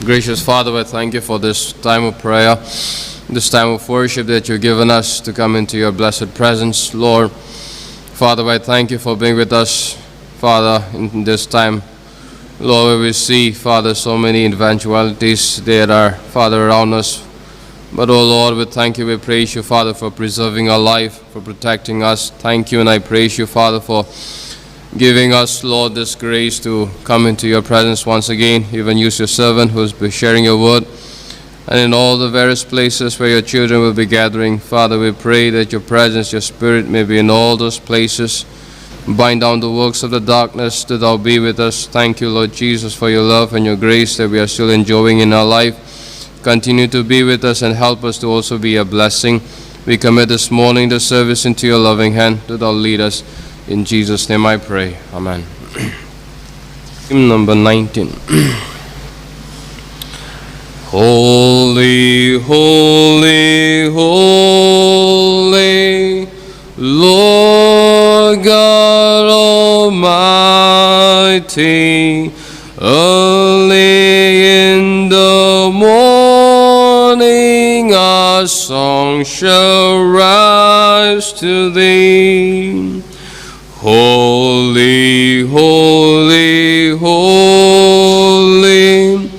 Gracious Father, I thank you for this time of prayer, this time of worship that you've given us to come into your blessed presence. Lord, Father, I thank you for being with us, Father, in this time. Lord, we see, Father, so many eventualities that are, Father, around us. But, oh Lord, we thank you, we praise you, Father, for preserving our life, for protecting us. Thank you, and I praise you, Father, for giving us, Lord, this grace to come into your presence once again. Even use your servant who is sharing your word. And in all the various places where your children will be gathering, Father, we pray that your presence, your spirit may be in all those places. Bind down the works of the darkness, that thou be with us. Thank you, Lord Jesus, for your love and your grace that we are still enjoying in our life. Continue to be with us and help us to also be a blessing. We commit this morning the service into your loving hand, that thou lead us. In Jesus' name I pray. Amen. Hymn number 19. Holy, holy, holy, Lord God Almighty, early in the morning our song shall rise to thee. Holy, holy, holy,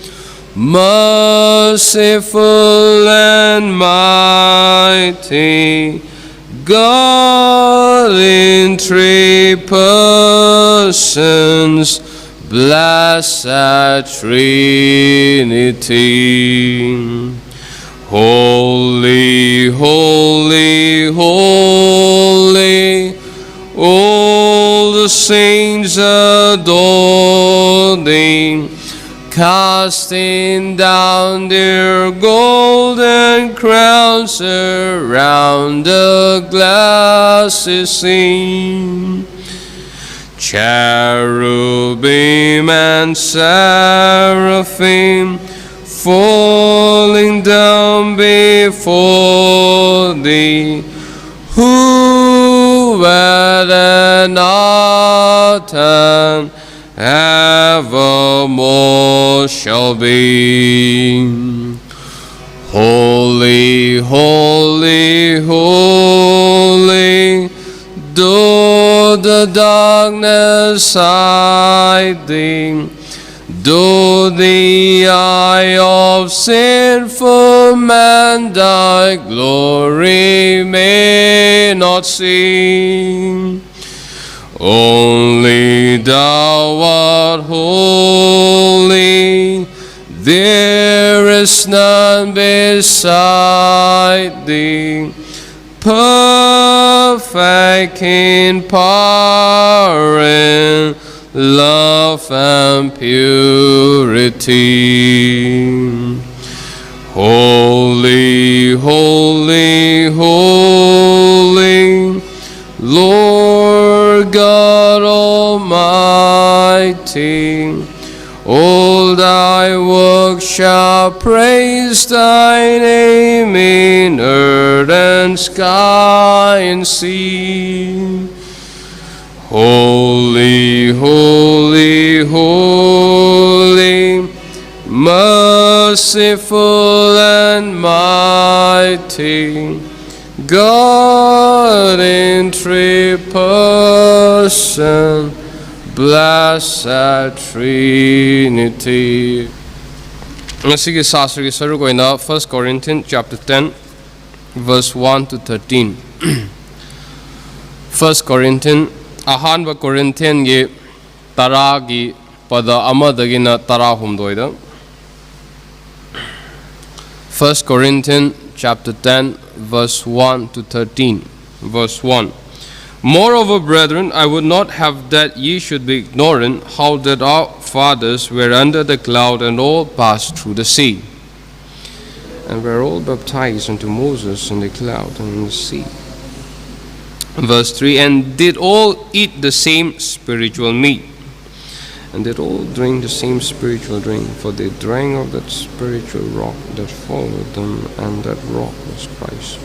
merciful and mighty, God in three persons, blessed Trinity. Holy, holy, holy, all the saints adore thee, casting down their golden crowns around the glassy scene. Cherubim and seraphim falling down before thee, who and art and evermore shall be. Holy, holy, holy, though the darkness hide thee, though the eye of sinful man thy glory may not see, only thou art holy, there is none beside thee, perfect in power and love and purity. Holy, holy, holy, Lord God Almighty, all thy works shall praise thy name in earth and sky and sea. Holy, holy, holy, merciful and mighty, God in three persons, blessed Trinity. Masigi Sasri Saru Goina, 1 Corinthians chapter 10, verse 1 to 13. 1 Corinthians, Ahanba Corinthian ye Taragi Pada Amadagina Tarahumdoida. 1 Corinthians chapter 10, verse 1 to 13. Verse 1. Moreover, brethren, I would not have that ye should be ignorant how that our fathers were under the cloud and all passed through the sea, and were all baptized unto Moses in the cloud and in the sea. Verse 3. And did all eat the same spiritual meat, and did all drink the same spiritual drink, for they drank of that spiritual rock that followed them, and that rock was Christ.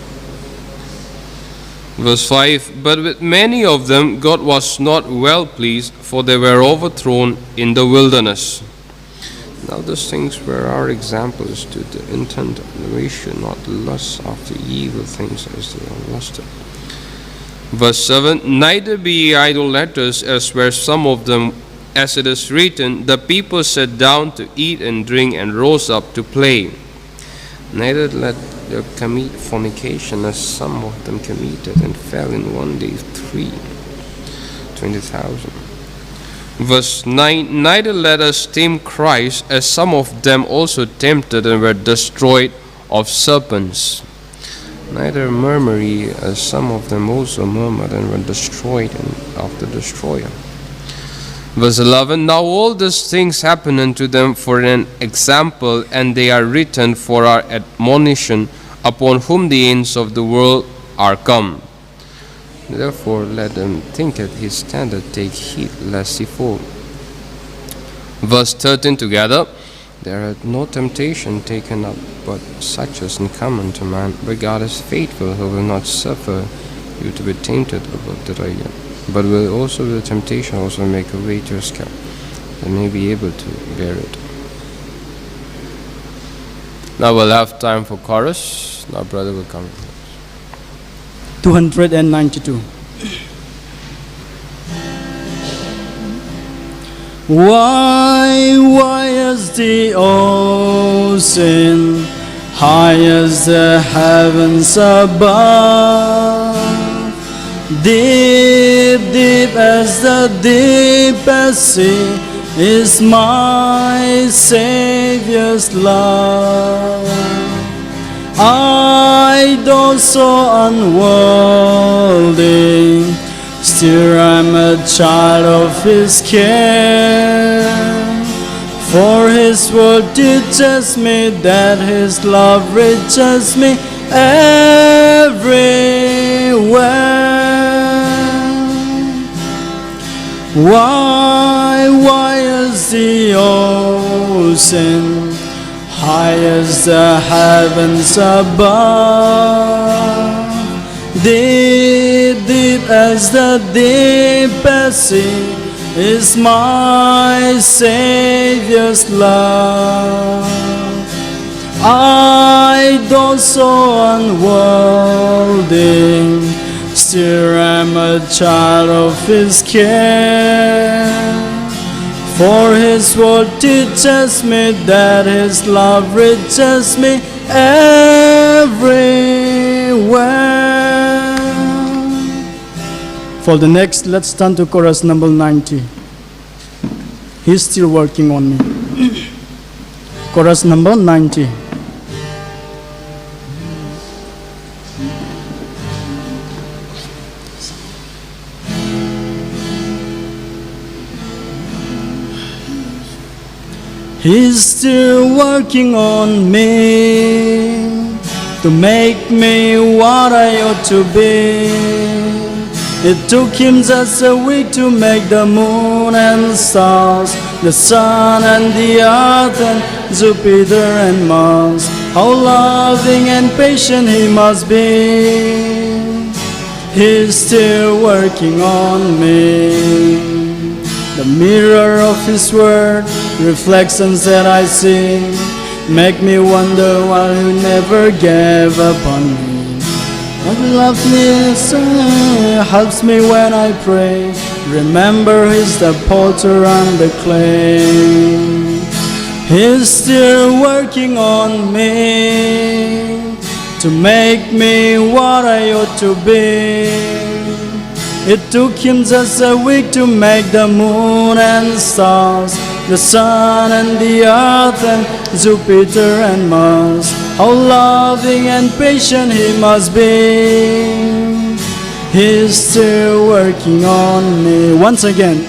Verse 5. But with many of them God was not well pleased, for they were overthrown in the wilderness. Now those things were our examples to the intent that we should not lust after evil things as they are lusted. Verse 7, neither be ye idolaters, as were some of them, as it is written, the people sat down to eat and drink and rose up to play. Neither let them commit fornication, as some of them committed and fell in one day 20,000. Verse 9, neither let us tempt Christ, as some of them also tempted and were destroyed of serpents. Neither murmur ye, as some of them also murmured and were destroyed of the destroyer. Verse 11, now all these things happen unto them for an example, and they are written for our admonition, upon whom the ends of the world are come. Therefore let them think at his standard take heed lest he fall. Verse 13 together, there hath no temptation taken up but such as in common to man, but God is faithful, who will not suffer you to be tempted above that are yet, but will also with temptation also make a way to escape, that may be able to bear it. Now we'll have time for chorus. Now brother will come. 292. Why is the ocean high as the heavens above? Deep, deep as the deepest sea is my Savior's love. I, though so unworldly, still I'm a child of His care. For His word teaches me that His love reaches me everywhere. Why is the ocean high as the heavens above? Deep, deep as the deepest sea is my Savior's love. I, though so unworldly, still am a child of His care. For His word teaches me that His love reaches me everywhere. For the next, let's turn to chorus number 90. He's still working on me. Chorus number 90. He's still working on me to make me what I ought to be. It took Him just a week to make the moon and stars, the sun and the earth and Jupiter and Mars. How loving and patient He must be. He's still working on me. The mirror of His word, reflections that I see, make me wonder why He never gave up on me. What loves me so helps me when I pray. Remember He's the potter and the clay. He's still working on me to make me what I ought to be. It took Him just a week to make the moon and stars, the sun and the earth and Jupiter and Mars. How loving and patient He must be. He's still working on me. Once again.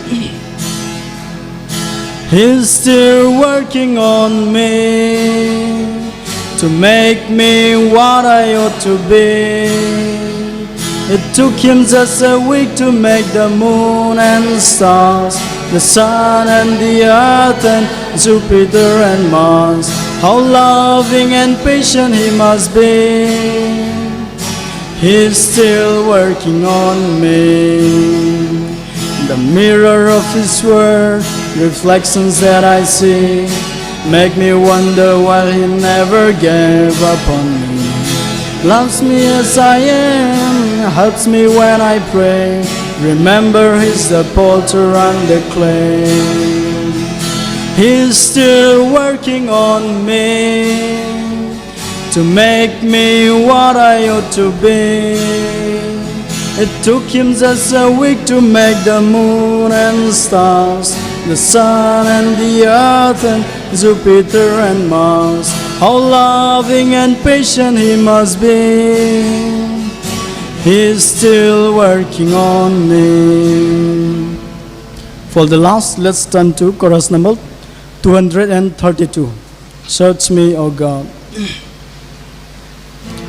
He's still working on me to make me what I ought to be. It took Him just a week to make the moon and stars, the sun and the earth and Jupiter and Mars. How loving and patient He must be. He's still working on me. The mirror of His word, reflections that I see, Make me wonder why He never gave up on me. Loves me as I am, helps me when I pray. Remember He's the potter and the clay. He's still working on me to make me what I ought to be. It took Him just a week to make the moon and stars, the sun and the earth and Jupiter and Mars. How loving and patient He must be. He's still working on me. For the last, let's turn to chorus number 232. Search me, O God.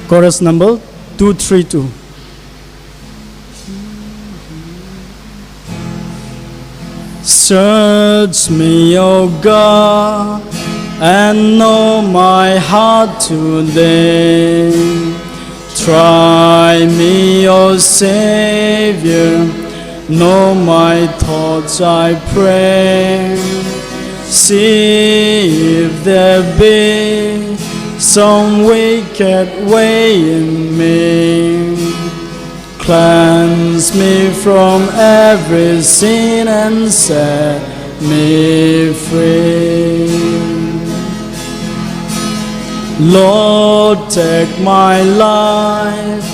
Chorus number 232. Search me, O God, and know my heart today. Try me, O Savior, know my thoughts, I pray. See if there be some wicked way in me. Cleanse me from every sin and set me free. Lord, take my life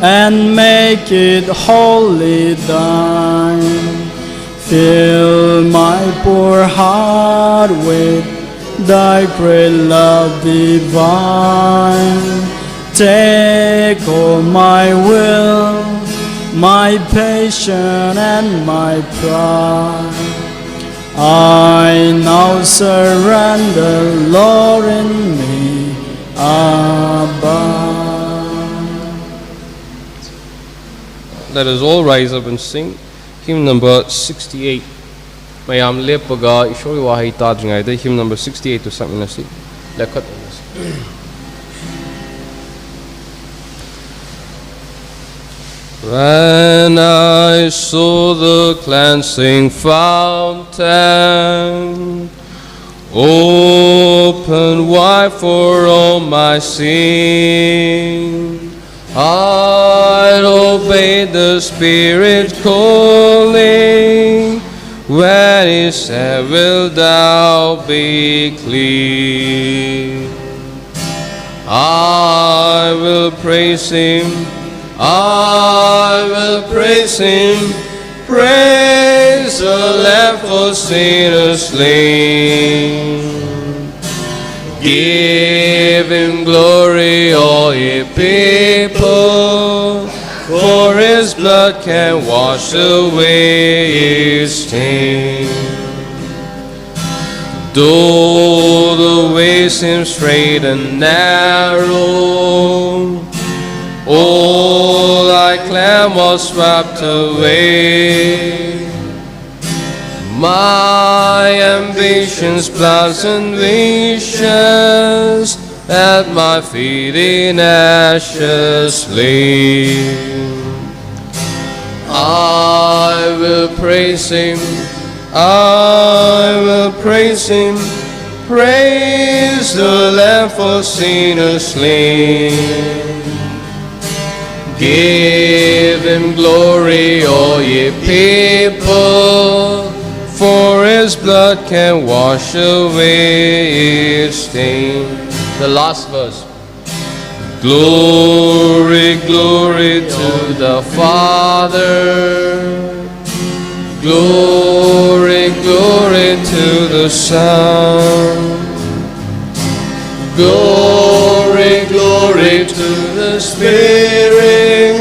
and make it wholly Thine. Fill my poor heart with Thy great love divine. Take all my will, my patience and my pride. I now surrender, Lord, in me abide. Let us all rise up and sing hymn number 68. Mayam lepaga ishori wahi tadringai de hymn number 68 to saminasi. Lekhat. When I saw the cleansing fountain open wide for all my sin, I'd obey the Spirit calling when He said, "Will thou be clean?" I will praise Him, I will praise Him, praise the Lamb for sinners slain. Give Him glory, all ye people, for His blood can wash away His stain. Though the way seems straight and narrow, all I claimed was swept away. My ambitions, plans and wishes at my feet in ashes lay. I will praise Him, I will praise Him, praise the Lamb for sinners slain. Give Him glory, all ye people, for His blood can wash away its stain. The last verse. Glory, glory to the Father. Glory, glory to the Son. Glory, glory to the Spirit.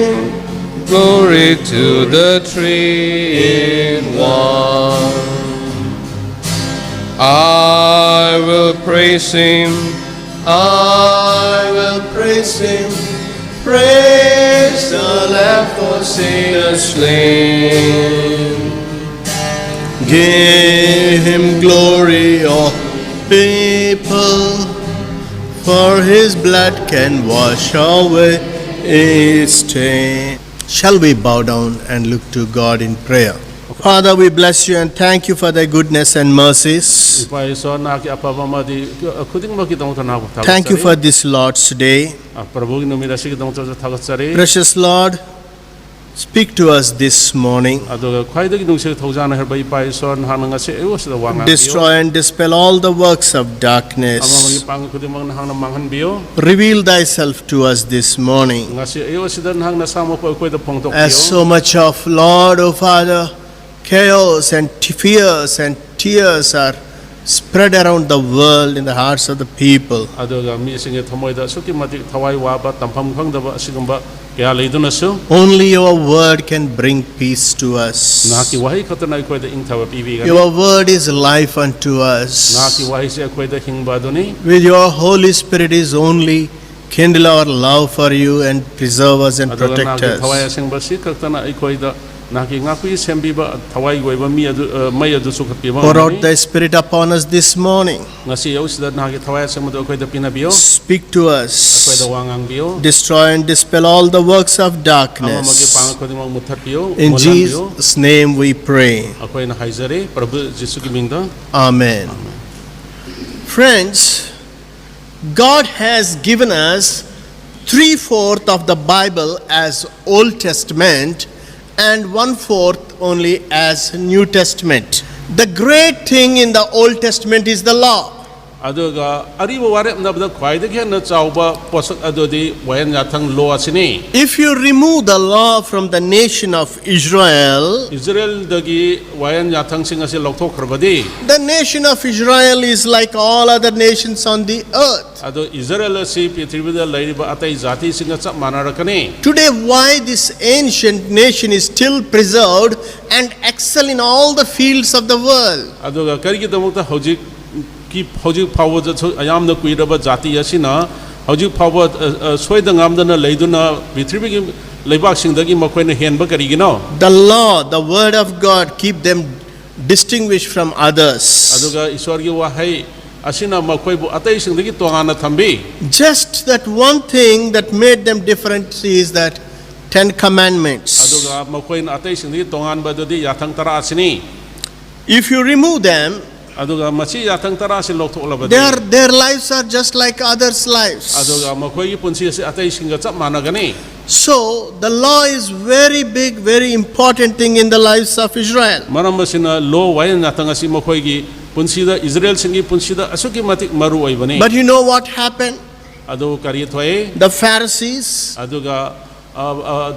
Glory to the Three in One. I will praise Him, I will praise Him, praise the Lamb for sinners slain. Give Him glory, all people, for His blood can wash away its stain. Shall we bow down and look to God in prayer? Father, we bless you and thank you for thy goodness and mercies. Ipa Iso naki apaba madi kuding mo kitong tanako tagasari. Thank you for this Lord's Day. Prabu numira si kitong tagasari. Precious Lord, speak to us this morning. Ado kwaida kitong si tawjana herba Ipa Iso nahang nga si ewas da wanga. Destroy and dispel all the works of Ama darkness. magipang kuding mo nahang na manghan biyo. Reveal thyself to us this morning. Nga si ewas da nahang na samo po kwaida pongtok biyo. As so much of, Lord, O Father, chaos and fears and tears are spread around the world in the hearts of the people. Ado ga mi singe thamoy da suki mati thawai wa ba tampam khang da ba sigamba kaya leiduna su. Only your word can bring peace to us. Naki wahi katana kwaida ing thawa pibi ga. Your word is life unto us. Naki wahi si kwaida hingba doni. With your Holy Spirit is only kindle our love for you and preserve us and Ado ga protect naki thawai us. singba si katana kwaida naki ngakui sembiba thawai goiba mi adu mai adu sukat piba. Pour out thy Spirit upon us this morning. Ngasi yaus da naki thawai singba do kwaida pinabiyo. Speak to Kwaida us. wangang biyo. Destroy and dispel all the works of Ama darkness. magipang kuding mo muthat biyo. In molan biyo. Jesus' name we pray. Ako'y nakaisari, Prabhu Jesu ki mingda. Amen. Friends, God has given us 3/4 of the Bible as Old Testament and 1/4 only as New Testament. The great thing in the Old Testament is the law. Aduga ariba warep nabda khwaidagi henna chawba posak adodi wayan yathang lo asini. If you remove the law from the nation of Israel, Israel dagi wayan yathang sing ase lokthok kharbadi. the nation of Israel is like all other nations on the earth. Ado Israel si prithvida lairiba atai jati singa chap manarakani. Today, why this ancient nation is still preserved and excel in all the fields of the world? Aduga karigi damukta hojik ki hojik phawa ayamna kuiraba jati asina hojik phawa soida ngamdana leiduna prithvigi leibak singdagi makoina henba karigino. The law, the word of God, keep them distinguished from others. Aduga iswargi wahai asina makoibu atai singdagi tongana thambi. Just that one thing that made them different is that 10 Commandments. Aduga makoina atai singdagi tongan badodi yathang tara asini. If you remove them, Aduga machi yathang tara asin lokthok labadi. their lives are just like others' lives. Aduga makoigi punsi ase atai singa chap managani. So, the law is very big, very important thing in the lives of Israel. Maram basina lo wayan yathang asi makoigi punsida Israel singi punsida asuki matik maru oibani. But you know what happened? Adu kari thoe The Pharisees, aduga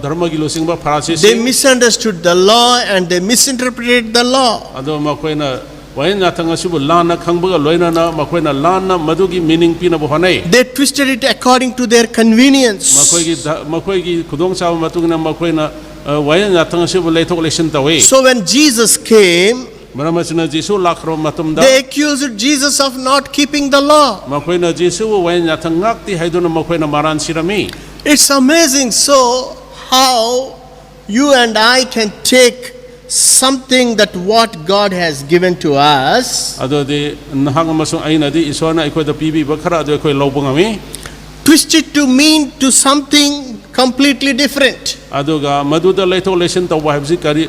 dharma gi losingba pharasi they sing misunderstood the law and they misinterpreted the law. adu makoina wayan yathang asibu lana khangbaga loina na makoina lana madugi meaning pina bo hanai. They twisted it according to their convenience. makoigi khudong chaw matungna makoina wayan yathang asibu leithok lesin tawe. So when Jesus came, Maramasina Jesu lakro matumda. they accused Jesus of not keeping the law. Makoina Jesu wayan yathang ngakti haiduna makoina maran sirami. It's amazing. So how you and I can take something that what God has given to us, Ado di nahang amasung aina di isona ikoy da pibi bakara ado ikoy lobongami. twist it to mean to something completely different. Aduga maduda leithok lesin taw habsi kari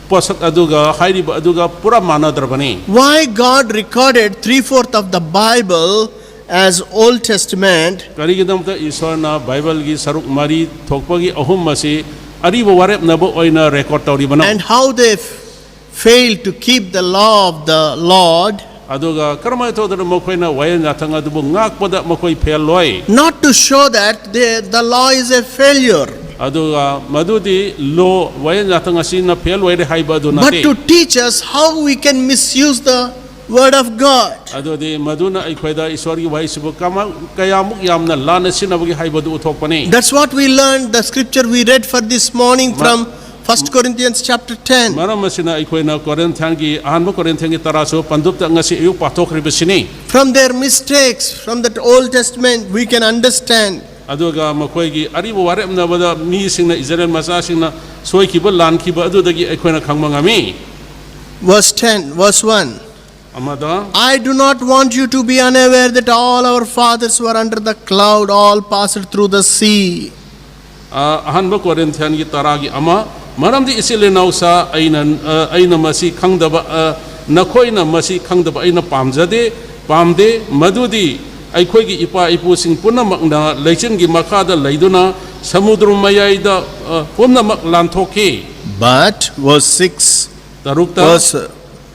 posak aduga hairi aduga pura manadrabani. Why God recorded 3/4 of the Bible as Old Testament Kari gidam ta isona Bible gi saruk mari thokpagi ahum masi aribo warep nabo oina record tawri bana. and how they failed to keep the law of the Lord, Aduga karma to da makoina wayan yathang adubu ngak pada makoi fel loi. not to show that the law is a failure, Aduga madudi lo wayan yathang asina fel waire haiba adu but nati. to teach us how we can misuse the Word of God. Adodi maduna aikhoida iswargi waisibu kama kayamuk yamna lana sinabagi haibadu uthokpani. That's what we learned, the scripture we read for this morning from 1 Corinthians chapter 10. Maram masina aikhoina Korinthian gi ahanba Korinthian gi taraso pandupta ngasi ayuk pathokhribasini. From their mistakes, from that Old Testament, we can understand. Aduga makoigi aribu waremna bada mi singna Israel masa singna soikiba lankhiba adudagi aikhoina khangma ngami. Verse 10, verse 1. Amada I do not want you to be unaware that all our fathers were under the cloud, all passed through the sea. ahanba Korinthian gi taragi ama ꯃꯔꯝꯗꯤ ꯏꯆꯤꯜ ꯏꯅꯥꯎꯁꯥ ꯑꯩꯅ ꯃꯁꯤ ꯈꯪꯗꯕ ꯅꯈꯣꯏꯅ ꯃꯁꯤ ꯈꯪꯗꯕ ꯑꯩꯅ ꯄꯥꯝꯗꯦ ꯃꯗꯨꯗꯤ ꯑꯩꯈꯣꯏꯒꯤ ꯏꯄꯥ ꯏꯄꯨꯁꯤꯡ ꯄꯨꯝꯅꯃꯛꯅ ꯂꯩꯆꯤꯟꯒꯤ ꯃꯈꯥꯗ ꯂꯩꯗꯨꯅ ꯁꯃꯨꯗ꯭ꯔ ꯃꯌꯥꯏꯗ ꯄꯨꯝꯅꯃꯛ ꯂꯥꯟꯊꯣꯛꯈꯤ. But verse 6, ꯇꯔꯨꯛꯇ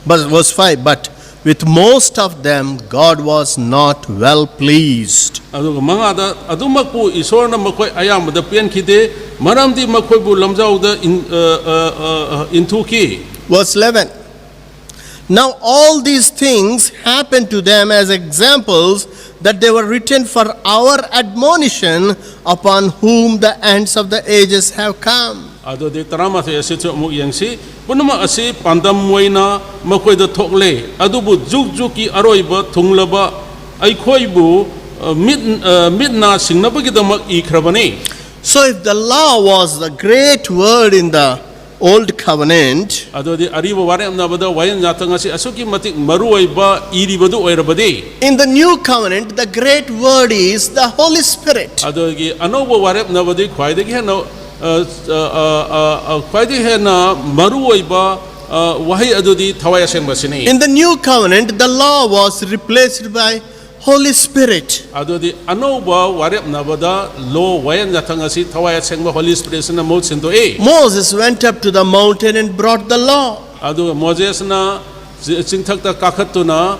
verse 5, but with most of them God was not well pleased. ꯑꯗꯨꯒ ꯃꯉꯥꯗ ꯑꯗꯨꯃꯛꯄꯨ ꯏꯁꯣꯔꯅ ꯃꯈꯣꯏ ꯑꯌꯥꯝꯕꯗ ꯄꯦꯟꯈꯤꯗꯦ ꯃꯔꯝꯗꯤ ꯃꯈꯣꯏꯕꯨ ꯂꯝꯖꯥꯎꯗ ꯏꯟꯊꯨꯈꯤ. Verse 11, now all these things happened to them as examples, that they were written for our admonition, upon whom the ends of the ages have come. ꯑꯗꯨꯗꯤ ꯇꯔꯥꯃꯥꯊꯣꯏ ꯑꯁꯤꯁꯨ ꯑꯃꯨꯛ ꯌꯦꯡꯁꯤ. ꯄꯨꯝꯅꯃꯛ ꯑꯁꯤ ꯄꯥꯟꯗꯝ ꯑꯣꯏꯅ ꯃꯈꯣꯏꯗ ꯊꯣꯛꯂꯦ. ꯑꯗꯨꯕꯨ ꯖꯨꯛ ꯖꯨꯛꯀꯤ ꯑꯔꯣꯏꯕ ꯊꯨꯡꯂꯕ ꯑꯩꯈꯣꯏꯕꯨ ꯃꯤꯠꯅ ꯁꯤꯡꯅꯕꯒꯤꯗꯃꯛ ꯏꯈ꯭ꯔꯕꯅꯤ. So if the law was the great word in the old covenant, ꯑꯗꯨꯗꯤ ꯑꯔꯤꯕ ꯋꯥꯔꯦꯞꯅꯕꯗ ꯋꯥꯌꯦꯜ ꯌꯥꯊꯪ ꯑꯁꯤ ꯑꯁꯨꯛꯀꯤ ꯃꯇꯤꯛ ꯃꯔꯨꯑꯣꯏꯕ ꯏꯔꯤꯕꯗꯨ ꯑꯣꯏꯔꯕꯗꯤ in the new covenant the great word is the Holy Spirit. ꯑꯗꯨꯒꯤ ꯑꯅꯧꯕ ꯋꯥꯔꯦꯞꯅꯕꯗꯤ ꯈ꯭ꯋꯥꯏꯗꯒꯤ ꯍꯦꯟꯅ ꯃꯔꯨꯑꯣꯏꯕ ꯋꯥꯍꯩ ꯑꯗꯨꯗꯤ ꯊꯋꯥꯏ ꯑꯁꯦꯡꯕꯁꯤꯅꯤ. In the new covenant the law was replaced by Holy Spirit. ꯑꯗꯨꯗꯤ ꯑꯅꯧꯕ ꯋꯥꯔꯦꯞꯅꯕꯗ ꯂꯣ ꯋꯥꯌꯦꯜ ꯌꯥꯊꯪ ꯑꯁꯤ ꯊꯋꯥꯏ ꯑꯁꯦꯡꯕ ꯍꯣꯂꯤ ꯁ꯭ꯄꯤꯔꯤꯠꯅ ꯃꯍꯨꯠ ꯁꯤꯟꯗꯣꯛꯏ. Moses went up to the mountain and brought the law. ꯑꯗꯨꯒ ꯃꯣꯖꯦꯁꯅ ꯆꯤꯡꯊꯛꯇ ꯀꯥꯈꯠꯇꯨꯅ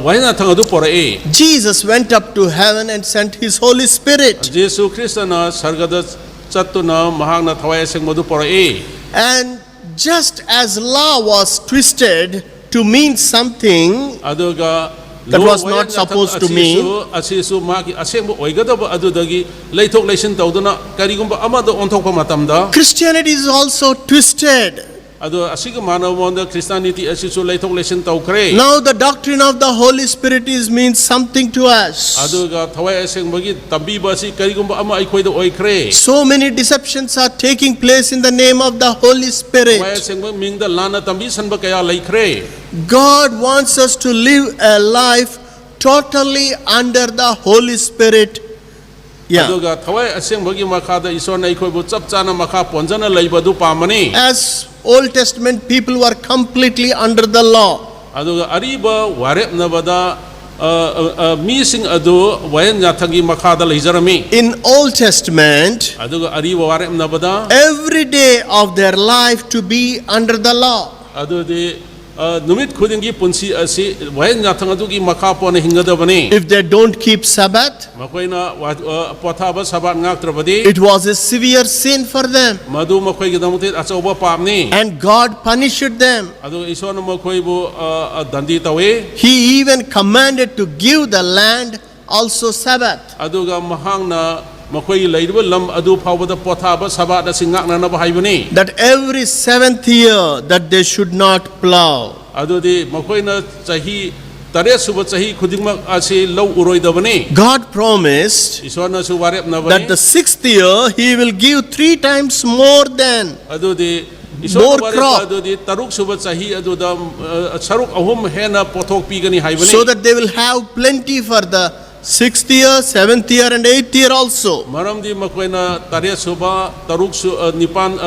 ꯋꯥꯌꯦꯜ ꯌꯥꯊꯪ ꯑꯗꯨ ꯄꯣꯔꯛꯏ. Jesus went up to heaven and sent his Holy Spirit. ꯖꯦꯁꯨ ꯈ꯭ꯔꯤꯁꯇꯅ ꯁꯔꯒꯗ ꯆꯠꯇꯨꯅ ꯃꯍꯥꯛꯅ ꯊꯋꯥꯏ ꯑꯁꯦꯡꯕꯗꯨ ꯄꯣꯔꯛꯏ. And just as law was twisted to mean something ꯑꯗꯨꯒ that was not supposed to mean, ꯑꯁꯤꯁꯨ ꯃꯥꯒꯤ ꯑꯁꯦꯡꯕ ꯑꯣꯏꯒꯗꯕ ꯑꯗꯨꯗꯒꯤ ꯂꯩꯊꯣꯛ ꯂꯩꯁꯤꯟ ꯇꯧꯗꯨꯅ ꯀꯔꯤꯒꯨꯝꯕ ꯑꯃꯗ ꯑꯣꯟꯊꯣꯛꯄ ꯃꯇꯝꯗ Christianity is also twisted. ꯑꯗꯣ ꯑꯁꯤꯒ ꯃꯥꯟꯅꯕ ꯃꯑꯣꯡꯗ ꯈ꯭ꯔꯤꯁꯇꯥꯅꯤꯇꯤ ꯑꯁꯤꯁꯨ ꯂꯩꯊꯣꯛ ꯂꯩꯁꯤꯟ ꯇꯧꯈ꯭ꯔꯦ. Now the doctrine of the Holy Spirit is means something to us. ꯑꯗꯨꯒ ꯊꯋꯥꯏ ꯑꯁꯦꯡꯕꯒꯤ ꯇꯝꯕꯤꯕ ꯑꯁꯤ ꯀꯔꯤꯒꯨꯝꯕ ꯑꯃ ꯑꯩꯈꯣꯏꯗ ꯑꯣꯏꯈ꯭ꯔꯦ. So many deceptions are taking place in the name of the Holy ꯊꯋꯥꯏ Spirit. ꯑꯁꯦꯡꯕ ꯃꯤꯡꯗ ꯂꯥꯟꯅ ꯇꯝꯕꯤꯁꯟꯕ ꯀꯌా ꯂꯩꯈ꯭ꯔꯦ. God wants us to live a life totally under the Holy Spirit. Yeah. ꯑꯗꯨꯒ ꯊꯋꯥꯏ ꯑꯁꯦꯡꯕꯒꯤ ꯃꯈꯥꯗ ꯏꯁꯣꯔꯅ ꯑꯩꯈꯣꯏꯕꯨ ꯆꯞ ꯆꯥꯅ ꯃꯈꯥ ꯄꯣꯟꯖꯅ ꯂꯩꯕꯗꯨ ꯄꯥꯝꯕꯅꯤ. As Old Testament people were completely under the law. ꯑꯗꯨꯒ ꯑꯔꯤꯕ ꯋꯥꯔꯦꯞꯅꯕꯗ ꯃꯤꯁꯤꯡ ꯑꯗꯨ ꯋꯥꯌꯦꯜ ꯌꯥꯊꯪꯒꯤ ꯃꯈꯥꯗ ꯂꯩꯖꯔꯝꯃꯤ. In Old Testament, ꯑꯗꯨꯒ ꯑꯔꯤꯕ ꯋꯥꯔꯦꯞꯅꯕꯗ every day of their life to be under the law. ꯑꯗꯨꯗꯤ ꯅꯨꯃꯤꯠ ꯈꯨꯗꯤꯡꯒꯤ ꯄꯨꯟꯁꯤ ꯑꯁꯤ ꯋꯥꯌꯦꯜ ꯌꯥꯊꯪ ꯑꯗꯨꯒꯤ ꯃꯈꯥ ꯄꯣꯟꯅ ꯍꯤꯡꯒꯗꯕꯅꯤ. If they don't keep Sabbath, ꯃꯈꯣꯏꯅ ꯄꯣꯊꯥꯕ ꯁꯕꯥꯠ ꯉꯥꯛꯇ꯭ꯔꯕꯗꯤ it was a severe sin for them. ꯃꯗꯨ ꯃꯈꯣꯏꯒꯤꯗꯃꯛꯇ ꯑꯆꯧꯕ ꯄꯥꯞꯅꯤ. And God punished them. ꯑꯗꯨꯒ ꯏꯁꯣꯔꯅ ꯃꯈꯣꯏꯕу ꯗꯟꯗꯤ tawei. He even commanded to give the land also Sabbath. ꯑꯗꯨꯒ ꯃꯍꯥꯛꯅ ꯃꯈꯣꯏꯒꯤ ꯂꯩꯔꯤꯕ ꯂꯝ ꯑꯗꯨ ꯐꯥꯎꯕꯗ ꯄꯣꯊꯥꯕ ꯁꯕꯥꯠ ꯑꯁꯤ ꯉꯥꯛꯅꯅꯕ ꯍꯥꯏꯕꯅꯤ. That every 7th year that they should not plow. ꯑꯗꯨꯗꯤ ꯃꯈꯣꯏꯅ ꯆꯍꯤ ꯇꯔꯦꯠ ꯁꯨꯕ ꯆꯍꯤ ꯈꯨꯗꯤꯡꯃꯛ ꯑꯁꯤ ꯂꯧ 우로ꯏꯗꯕꯅꯤ. God promised ꯏꯁꯣꯔꯅꯁꯨ ꯋꯥꯔꯦꯞꯅꯕꯅꯤ. that the 6th year He will give 3 times more than ꯑꯗꯨꯗꯤ more ꯏꯁꯣꯔꯅ crop. ꯑꯗꯨꯗꯤ ꯇꯔꯨꯛ ꯁꯨꯕ ꯆꯍꯤ ꯑꯗꯨꯗ ꯁꯔꯨꯛ ꯑꯍꯨꯝ ꯍꯦꯟꯅ ꯄꯣꯊꯣꯛ ꯄꯤꯒꯅꯤ ꯍꯥꯏꯕꯅꯤ. so that they will have plenty for the 6th year, 7th year and 8th year also. ꯃꯔꯝꯗꯤ ꯃꯈꯣꯏꯅ ꯇꯔꯦꯠ ꯁꯨꯕ ꯇꯔꯨꯛ නිꯄꯥꯟ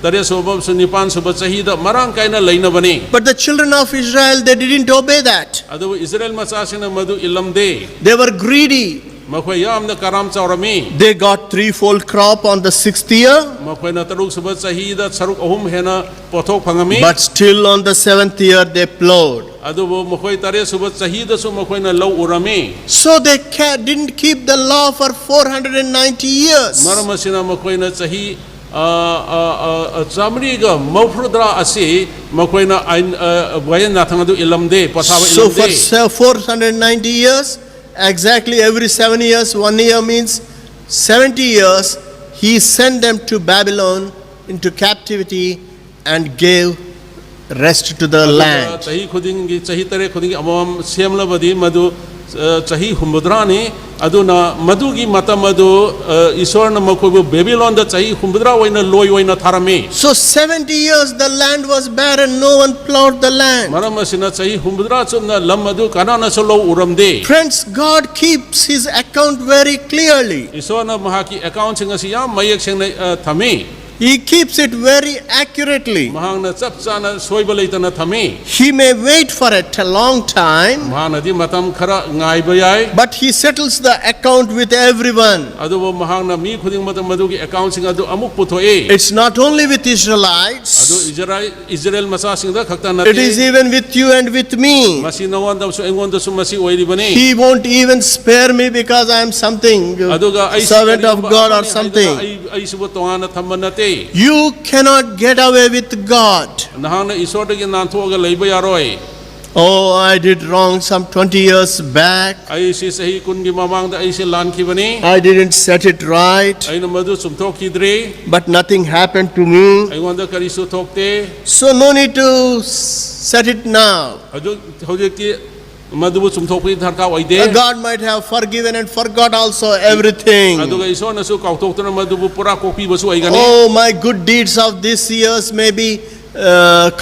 ꯇꯔꯦꯠ ꯁꯨꯕ නිꯄꯥꯟ ꯁꯨꯕ ꯆꯍꯤꯗ ꯃꯔꯥꯡ ꯀꯥꯏꯅ ꯂꯩꯅꯕꯅꯤ. But the children of Israel, they didn't obey that. ꯑꯗꯨꯕꯨ 이스라엘 ꯃꯆꯥꯁꯤꯡꯅ ꯃꯗꯨ 이ꯜꯂꯝꯗꯦ. They were greedy. ꯃꯈꯣꯏ ꯌꯥꯝꯅ ꯀꯔꯥꯝ ꯆꯥꯎꯔꯝꯃꯤ. They got 3-fold crop on the 6th year, ꯃꯈꯣꯏꯅ ꯇꯔꯨꯛ ꯁꯨꯕ ꯆꯍꯤꯗ ꯁꯔꯨꯛ ꯑꯍꯨꯝ ꯍꯦꯟꯅ ꯄꯣꯊꯣꯛ ꯐꯪꯉꯝꯃꯤ. but still on the 7th year they plowed. ꯑꯗꯨꯕꯨ ꯃꯈꯣꯏ ꯇꯔꯦꯠ ꯁꯨꯕ ꯆꯍꯤꯗꯁꯨ ꯃꯈꯣꯏꯅ ꯂꯧ 우ꯔꯝꯃꯤ. So they didn't keep the law for 490 years. ꯃꯔꯝ ꯑꯁꯤꯅ ꯃꯈꯣꯏꯅ ꯆꯍꯤ ꯆꯥꯃꯔꯤꯒ ꯃꯧꯐꯨꯇꯔꯥ ꯑꯁꯤ ꯃꯈꯣꯏꯅ ꯋꯥꯌꯦꯜ ꯌꯥꯊꯪ ꯑꯗꯨ 이ꯜꯂꯝꯗꯦ ꯄꯣꯊꯥꯕ So for 이ꯜꯂꯝꯗꯦ. 490 years, exactly every 7 years, 1 year means 70 years, He sent them to Babylon into captivity and gave rest to the land. चही खुदिंगी चही तरे खुदिंगी अमम सेमलबदी मधु चही हुम्बुद्रानी अदुना मधुगी मतम मधु ईश्वरन मखोबु बेबीलोन द चही हुम्बुद्रा वैना लोय वैना थारमी. So 70 years the land was barren, no one plowed the land. मरम असिना चही हुम्बुद्रा चुमना लम मधु कानाना सलो उरमदे. Friends, God keeps His account very clearly. ईश्वरन महाकी अकाउंट सिंग असि याम मयक सिंग थमी. He keeps it very accurately. ꯃꯍꯥꯛꯅ ꯆꯞ ꯆꯥꯅ ꯁꯣꯏꯕ ꯂꯩꯇꯅ ꯊꯝꯃꯤ He may wait for a long time, ꯃꯍꯥꯛꯅꯗꯤ ꯃꯇꯝ ꯈꯔ ꯉꯥꯏꯕ ꯌꯥꯏ but he settles the account with everyone. ꯑꯗꯨꯕꯨ ꯃꯍꯥꯛꯅ ꯃꯤ ꯈꯨꯗꯤꯡꯃꯛꯇ ꯃꯗꯨꯒꯤ ꯑꯦꯀꯥꯎꯟꯁꯤꯡ ꯑꯗꯨ ꯑꯃꯨꯛ puthoi It's not only with adu Israelites, Israel masasingda khakta it is nate even with you and with me. masi nawanda su engonda su masi oiribani He won't even spare me because I am something, aduga ai servant of God or something. ai sibu tongana thamba nate You cannot get away with God. nahana isordagi nanthoga leiba yaroi Oh, I did wrong some 20 years back. ai si sahi kun gi mamangda ai si lankhibani I didn't set it right, aina madu sumthokidre but nothing happened to me. engonda karisu thokte So no need to set it now. adu hojekti madubu sumthokpi dharka oide God might have forgiven and forgot also everything. aduga isona su kautoktuna madubu pura kopi basu aigani Oh, my good deeds of this years may be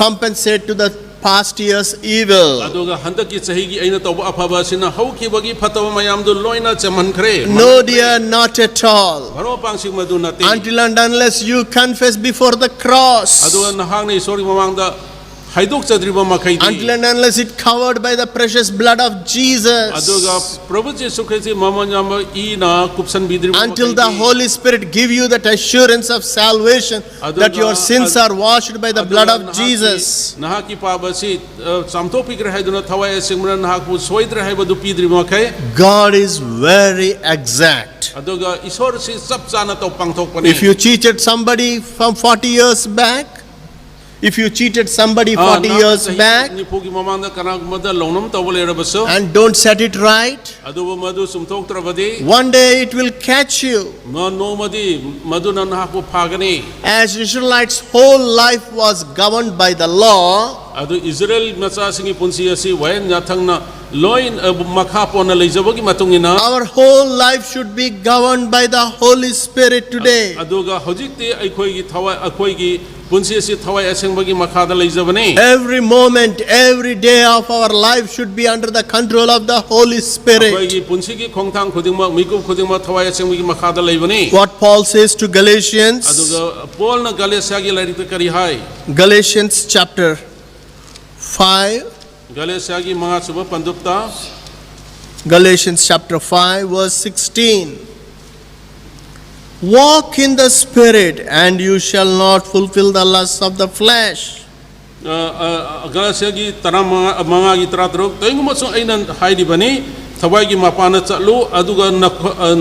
compensate to the past year's evil. aduga handaki chahigi aina tawba afaba sina haukibagi phataba mayamdu loina chamankhre No, dear, not at all. baro pangsing madu nate Until and unless you confess before the cross. aduga nahangna isori mamangda haidok chadriba makhaidi Until and unless it covered by the precious blood of Jesus. aduga prabhu jesu christi mamanyama ina kupsan bidriba Until the Holy Spirit give you that assurance of salvation that your sins are washed by the blood of Jesus. nahaki pabasi samtopikre haiduna thawai singmra nahakpu soidre haibadu pidriba makhai God is very exact. aduga isor si sab chana to pangthokpani If you cheated somebody from 40 years back, if you cheated somebody 40 years back nipugi mamangda kanagmada lonam tawalerabaso and don't set it right, adubu madu sumthoktrabadi one day it will catch you. nomadi maduna nahakpu phagani As Israelites' whole life was governed by the law, adu Israel machasingi punsi asi wayan yathangna loin makha pona leijabagi matungina our whole life should be governed by the Holy Spirit today. aduga hojikti aikhoigi thawai akhoigi punsi asi thawai asengbagi makhada leijabani Every moment, every day of our life should be under the control of the Holy Spirit. akhoigi punsi gi khongthang khudingma mikub khudingma thawai asengbagi makhada leibani What Paul says to Galatians, aduga polna galesya gi larita kari hai Galatians chapter 5, galesya gi manga suba pandupta Galatians chapter 5 verse 16. Walk in the Spirit and you shall not fulfill the lusts of the flesh. galesya gi tara manga gi tara truk toingma so aina haidibani thawai gi mapana chatlu aduga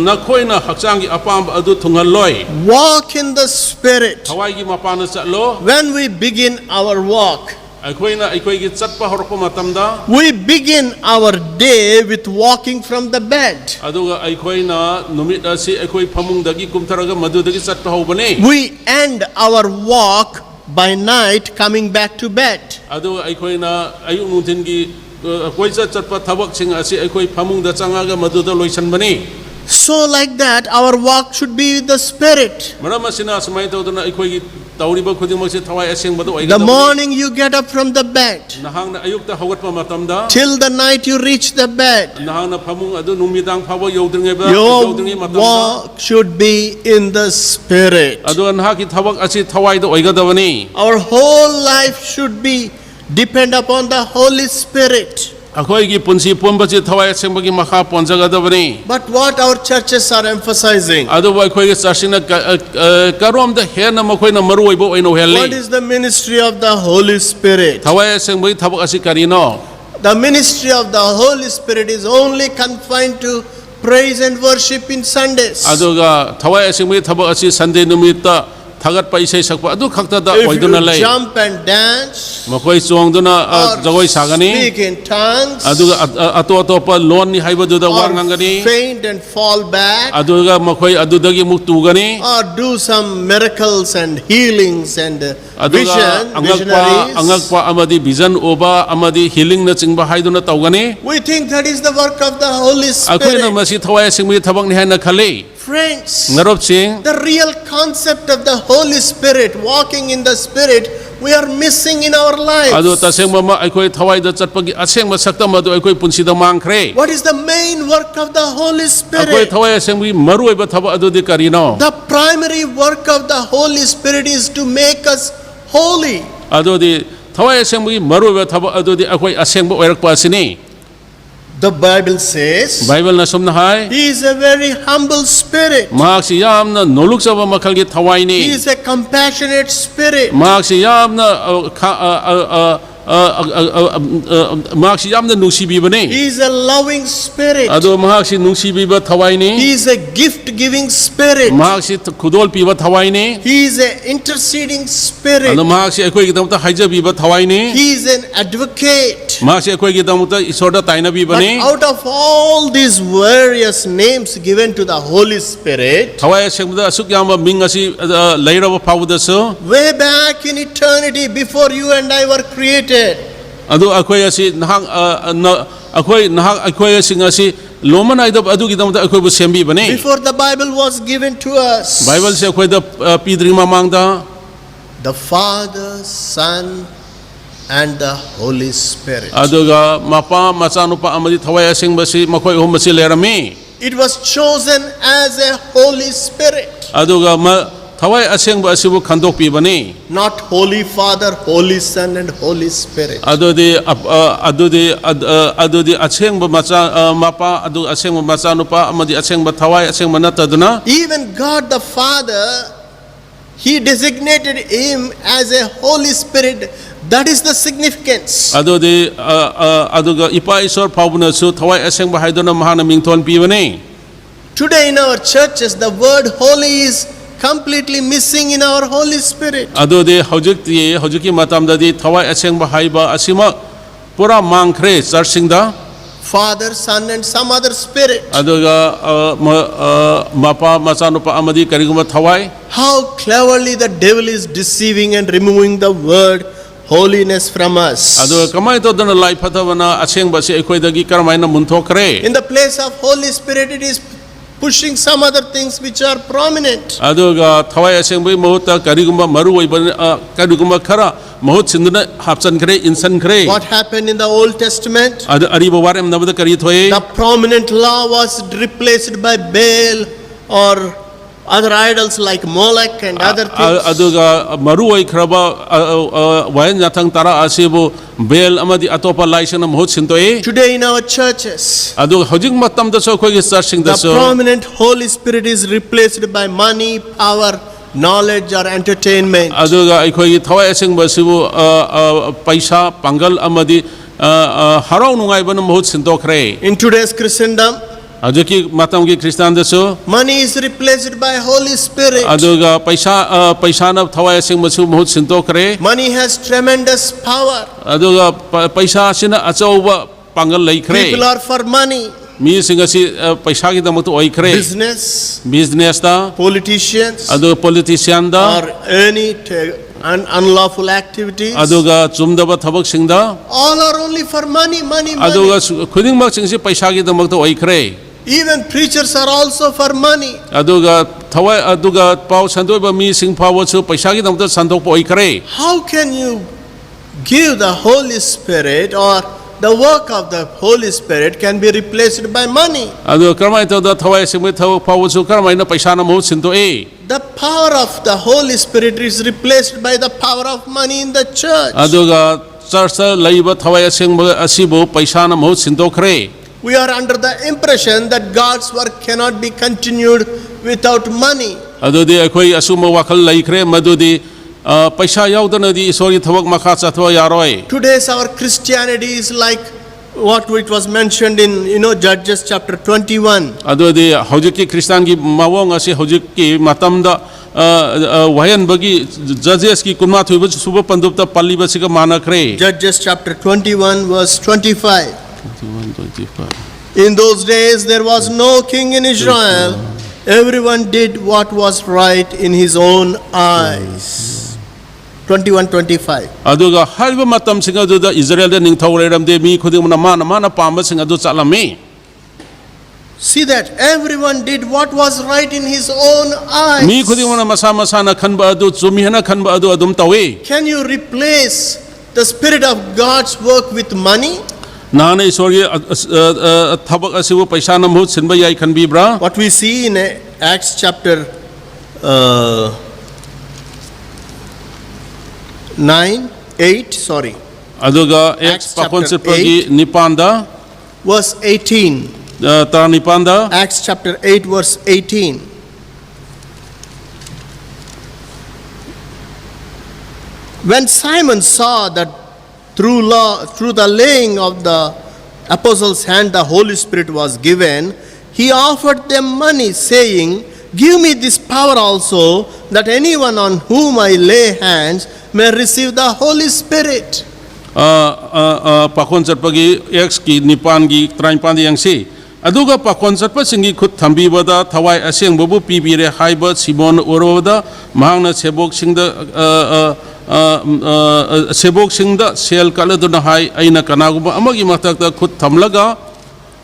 nakhoina hakchang gi apam adu thungaloi Walk in the Spirit. thawai gi mapana chatlo When we begin our walk, ꯑꯩꯈꯣꯏꯅ ꯑꯩꯈꯣꯏꯒꯤ ꯆꯠꯄ ꯍꯧꯔꯛꯄ ꯃꯇꯝꯗ we begin our day with walking from the bed. ꯑꯗꯨꯒ ꯑꯩꯈꯣꯏꯅ ꯅꯨꯃꯤꯠ ꯑꯁꯤ ꯑꯩꯈꯣꯏ ꯐꯃꯨꯡꯗꯒꯤ ꯀꯨꯝꯊꯔꯒ ꯃꯗꯨꯗꯒꯤ ꯆꯠꯄ ꯍꯧꯕꯅꯤ We end our walk by night coming back to bed. ꯑꯗꯨꯒ ꯑꯩꯈꯣꯏꯅ ꯑꯌꯨꯛ ꯅꯨꯡꯊꯤꯟꯒꯤ ꯀꯣꯏꯆꯠ ꯆꯠꯄ ꯊꯕꯛꯁꯤꯡ ꯑꯁꯤ ꯑꯩꯈꯣꯏ ꯐꯃꯨꯡꯗ ꯆꯪꯉꯒ ꯃꯗꯨꯗ ꯂꯣꯏꯁꯤꯟꯕꯅꯤ So like that, our walk should be with the Spirit. ꯃꯔꯝ ꯑꯁꯤꯅ ꯑꯁꯨꯃꯥꯏꯅ ꯇꯧꯗꯅ ꯑꯩꯈꯣꯏꯒꯤ ꯇꯧꯔꯤꯕ ꯈꯨꯗꯤꯡꯃꯛꯁꯤ ꯊꯋꯥꯏ ꯑꯁꯦꯡꯕꯗ The ꯑꯣꯏꯒꯗꯕꯅꯤ morning you get up from the bed, ꯅꯍꯥꯛꯅ ꯑꯌꯨꯛꯇ ꯍꯧꯒꯠꯄ ꯃꯇꯝꯗ till the night you reach the bed, ꯅꯍꯥꯛꯅ ꯐꯃꯨꯡ ꯑꯗꯨ ꯅꯨꯃꯤꯗꯥꯡ ꯐꯥꯎꯕ ꯌꯧꯗ꯭ꯔꯤꯉꯩ your ꯃꯇꯝꯗ walk should be in the Spirit. ꯑꯗꯨꯒ ꯅꯍꯥꯛꯀꯤ ꯊꯕꯛ ꯑꯁꯤ ꯊꯋꯥꯏꯗ ꯑꯣꯏꯒꯗꯕꯅꯤ Our whole life should be depend upon the Holy Spirit. ꯑꯩꯈꯣꯏꯒꯤ ꯄꯨꯟꯁꯤ ꯄꯨꯝꯕꯁꯤ ꯊꯋꯥꯏ ꯑꯁꯦꯡꯕꯒꯤ ꯃꯈꯥ ꯄꯣꯟꯖꯒꯗꯕꯅꯤ But what our churches are emphasizing, ꯑꯗꯨꯕꯨ ꯑꯩꯈꯣꯏꯒꯤ ꯆꯔꯆꯁꯤꯅ ꯀꯔꯣꯝꯗ ꯍꯦꯟꯅ ꯃꯈꯣꯏꯅ ꯃꯔꯨꯑꯣꯏꯕ ꯑꯣꯏꯅ what ꯑꯣꯏꯍꯜꯂꯤ is the ministry of the Holy Spirit? ꯊꯋꯥꯏ ꯑꯁꯦꯡꯕꯒꯤ ꯊꯕꯛ ꯑꯁꯤ ꯀꯔꯤꯅꯣ The ministry of the Holy Spirit is only confined to praise and worship in Sundays. ꯑꯗꯨꯒ ꯊꯋꯥꯏ ꯑꯁꯦꯡꯕꯒꯤ ꯊꯕꯛ ꯑꯁꯤ ꯁꯟꯗꯦ ꯅꯨꯃꯤꯠꯇ ꯊꯥꯒꯠꯄ ꯏꯁꯩ ꯁꯛꯄ ꯑꯗꯨ ꯈꯛꯇꯗ If ꯑꯣꯏꯗꯨꯅ you ꯂꯩ jump and dance ꯃꯈꯣꯏ ꯆꯣꯡꯗꯨꯅ ꯖꯒꯣꯏ ꯁꯥꯒꯅꯤ speak in tongues ꯑꯗꯨꯒ ꯑꯇꯣꯞ ꯑꯇꯣꯞꯄ ꯂꯣꯟꯅꯤ ꯍꯥꯏꯕꯗꯨꯗ ꯋꯥ or ꯉꯥꯡꯒꯅꯤ faint and fall back ꯑꯗꯨꯒ ꯃꯈꯣꯏ ꯑꯗꯨꯗꯒꯤ ꯑꯃꯨꯛ ꯇꯨꯒꯅꯤ or do some miracles and healings and ꯑꯗꯨꯒ visionaries. ꯑꯉꯛꯄ ꯑꯃꯗꯤ ꯚꯤꯖꯟ ꯎꯕ ꯑꯃꯗꯤ ꯍꯤꯂꯤꯡꯅꯆꯤꯡꯕ ꯍꯥꯏꯗꯨꯅ ꯇꯧꯒꯅꯤ We think that is the work of the Holy ꯑꯩꯈꯣꯏꯅ Spirit. ꯃꯁꯤ ꯊꯋꯥꯏ ꯑꯁꯦꯡꯕꯒꯤ ꯊꯕꯛꯅꯤ ꯍꯥꯏꯅ ꯈꯜꯂꯤ Friends, ꯉꯔꯣꯞꯁꯤꯡ the real concept of the Holy Spirit, walking in the Spirit, we are missing in our lives. adu tasengma ma aikoi thawai da chatpagi asengma saktam adu aikoi punsida mangkhre What is the main work of the Holy akoi Spirit? thawai asengbi maru oiba thaba adu di karino The primary work of the Holy Spirit is to make us holy. adu di thawai asengbi maru oiba thaba adu di akoi asengba oirakpa asini The Bible says bible na somna hai He is a very humble spirit. mahak si yamna noluk saba makhalgi thawai He ni is a compassionate spirit. mahak si yamna mahak si yamna nungsibibane He is a loving spirit. adu mahak si nungsibiba thawai ni He is a gift-giving spirit. mahak si khudol piba thawai ni He is an interceding spirit. adu mahak si akoi gidamta haijabiba thawai ni He is an advocate. mahak si akoi gidamta isorda tainabiba But ni out of all these various names given to the Holy Spirit, thawai asengda asuk yamba ming asi leiraba phawdasu way back in eternity before you and I were created, adu akoi asi nahang akoi nahang akoi asing asi loman aidab adu gidamta akoi bu sembi bane before the Bible was given to us, bible se akoi da pidri mamangda the Father, Son, and the Holy Spirit. aduga mapa machanupa amadi thawai asengba si makoi hom si lerami It was chosen as a Holy Spirit, aduga thawai asengba asibu khandok pi bane not Holy Father, Holy Son, and Holy Spirit. adudi asengba macha mapa adu asengba machanupa amadi asengba thawai asengba nataduna Even God the Father, He designated Him as a Holy Spirit. That is the significance. adudi aduga ipa isor phawbuna su thawai asengba haiduna mahana mingthon pi bane Today in our churches, the word holy is completely missing in our Holy Spirit. adudi hojiki matamdadi thawai asengba haiba asima pura mangkhre churchingda Father, Son, and some other spirit. aduga mapa machanupa amadi kariguma thawai How cleverly the devil is deceiving and removing the word holiness from us. aduga kamai todana lai phatavana asengba si ekoidagi karmaina munthokre In the place of Holy Spirit, it is pushing some other things which are prominent. aduga thawai asengbai mahuta kariguma maru oiba kariguma khara mahut sinduna hapchankre insankre What happened in the Old Testament? adu ariba warem nabada kari thoye The prominent law was replaced by Baal or other idols like Molech and other things. aduga maru oi khraba wayan nathang tara asibu bel amadi atopa laisana mahut sintoe Today in our churches, adu hojik matam da so khoi searching da the so prominent Holy Spirit is replaced by money, power, knowledge, or entertainment. aduga aikoi thawai asengba sibu paisa pangal amadi harau nungai ban mahut sintokre In today's Christendom, aduki matam ki kristan da so money is replaced by Holy Spirit. aduga paisa na thawai asengba su mahut sintokre Money has tremendous power. aduga paisa sina achauba pangal laikre People are for money. mi singa si paisa ki damat oikre Business, business da politicians, adu politician da or any unlawful activities. aduga chumdaba thabak singda All are only for money, money, aduga money. khuding mak singsi paisa ki damat oikre Even preachers are also for money. aduga thawai aduga pau sandoi ba mi sing phawo chu paisa ki damat sandok po oikre How can you give the Holy Spirit, or the work of the Holy Spirit can be replaced by money? aduga karmai to da thawai singme thaw phawo chu karmai na paisa na mohut sinto e The power of the Holy Spirit is replaced by the power of money in the church. aduga church laiba thawai singba asibo paisa na mohut sinto khre We are under the impression that God's work cannot be continued without money. adudi akhoi asuma wakhal laikre madudi paisa yaudana di isori thabak makha chathwa yaroi Today's our Christianity is like what it was mentioned in Judges chapter 21. adudi hojiki kristan gi mawong asi hojiki matamda wayan bagi judges ki kunma thuiba suba pandupta palliba siga manakre Judges chapter 21 verse 25. 25 In those days there was no king in Israel. Everyone did what was right in his own eyes. 21-25. aduga halba matam singa duda israel da ningthau leram de mi khuding na mana pamba singa du chalami See that everyone did what was right in his own eyes. Mi khudingmana masa masa na khanba adu chumi hana khanba adu adum tawi. Can you replace the Spirit of God's work with money? Nana isori thabak asibu paisa na mahut sinba yai khanbibra. What we see in Acts chapter 8, Aduga Acts X pakon chapter sirpagi nipanda verse 18. tara nipanda. Acts chapter 8, verse 18. When Simon saw that through the laying of the apostles' hand the Holy Spirit was given, he offered them money, saying, "Give me this power also, that anyone on whom I lay hands may receive the Holy Spirit." Pakon sirpagi X ki nipan gi trainpandi yang si. Aduga pakon sirpa singi khut thambi bada thawai asyang babu pibire haiba Simon urobada mahangna sebok singda sebok singda sel kaladuna hai aina kanaguba amagi matakta khut thamlaga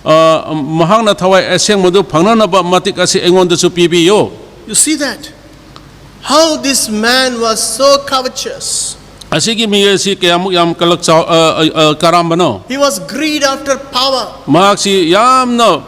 mahangna thawai asyang madu phangnana ba matik asi engon su pibiyo. You see that? How this man was so covetous. Asigi mi si kayamuk yam kalak karambano. He was greed after power. Mahak si yam no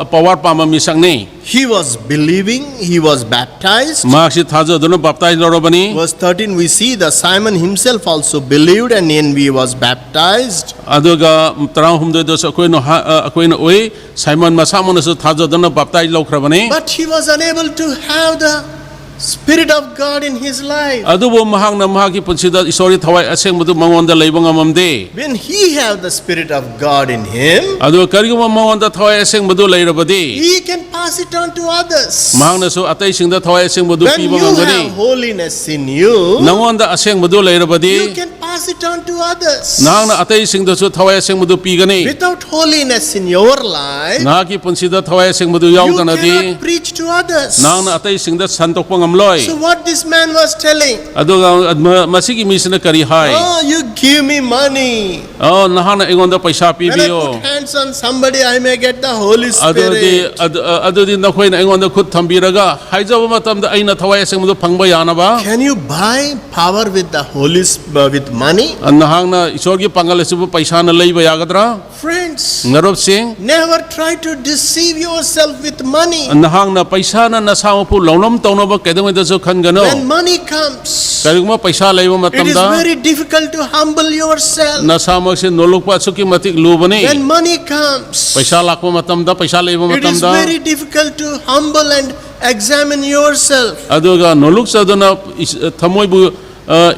power pama misang ni. He was believing, he was baptized. Mahak si thaja dono baptize loro bani. Verse 13 we see that Simon himself also believed and he was baptized. Aduga tarang humde dos akoi no oi Simon masamon su thaja dono baptize lokra bani. But he was unable to have the Spirit of God in his life. Adubo mahak na mahaki punsida isori thawai aseng madu mangonda leibang amamde. When he have the Spirit of God in him, Adu kariguma mangonda thawai aseng madu leirabadi. he can pass it on to others. Mahak na su atay singda thawai aseng madu When pibang you have amgani. holiness in you, Nangonda aseng madu you leirabadi. can pass it on to others. Nang na atay singda su thawai aseng madu pigani. Without holiness in your life, Naki punsida thawai aseng madu yaw you tanadi. cannot preach to others. Nang na atay singda santok pangamloy. So what this man was telling, Aduga masigi misina kari hai. oh, you give me money. Oh nahana engonda paisa When I pibiyo. put hands on somebody, I may get the Holy Adudi Spirit. adudi nakhoi na engonda khut thambiraga haijaba matamda aina thawai aseng madu phangba yana ba. Can you buy power with the with money? Nahangna isorgi pangal asibu paisa na leiba yagadra. Friends, Ngarop sing never try to deceive yourself with money. nahangna paisa na nasama pu launom taunaba kedamai daso khangano. When money comes, Kariguma paisa leiba it is matamda very difficult to humble yourself. nasama se nolok pa suki matik lubani. When money comes, Paisa lakwa matamda paisa leiba it is matamda. very difficult to humble and examine yourself. Aduga nolok sadana thamoi bu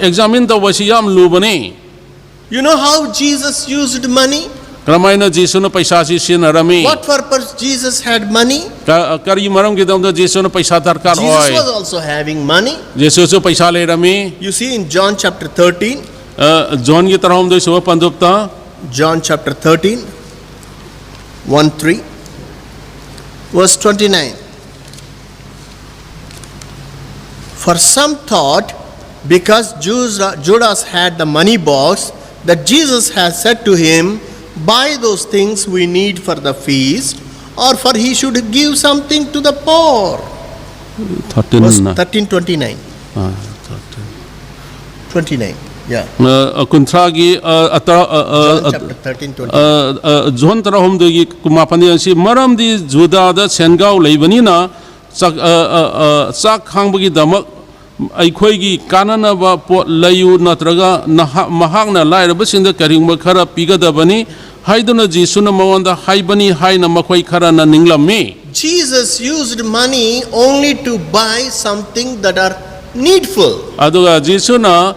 examine ta wasi yam lubani. You know how Jesus used money? Kramaina Jesu na paisa si sinarami. What purpose Jesus had money? Kari maram kidamda Jesu na paisa darkar Jesus was hoy. also having money. Jesu su paisa leirami. You see in John chapter 13, John ki tarahom do suwa pandupta. John chapter 13, 1-3, verse 29. For some thought, because Judas had the money box, that Jesus has said to him, "Buy those things we need for the feast, or for he should give something to the poor." Verse 13, 29. 29, yeah. Kuntragi John chapter 13, 29. John tarahom do gi kumapani si maram di Juda da sengau leibani na sak hangbagi damak ꯑꯩꯈꯣꯏꯒꯤ ꯀꯥꯟꯅꯅꯕ ꯄꯣꯠ ꯂꯩꯌꯨ ꯅꯠꯇ꯭ꯔꯒ ꯃꯍꯥꯛꯅ ꯂꯥꯏꯔꯕꯁꯤꯡꯗ ꯀꯔꯤꯒꯨꯝꯕ ꯈꯔ ꯄꯤꯒꯗꯕꯅꯤ ꯍꯥꯏꯗꯨꯅ ꯖꯤꯁꯨꯅ ꯃꯉꯣꯟꯗ ꯍꯥꯏꯕꯅꯤ ꯍꯥꯏꯅ ꯃꯈꯣꯏ ꯈꯔꯅ ꯅꯤꯡꯂꯝꯃꯤ. Jesus used money only to buy something that are needful. ꯑꯗꯨꯒ ꯖꯤꯁꯨꯅ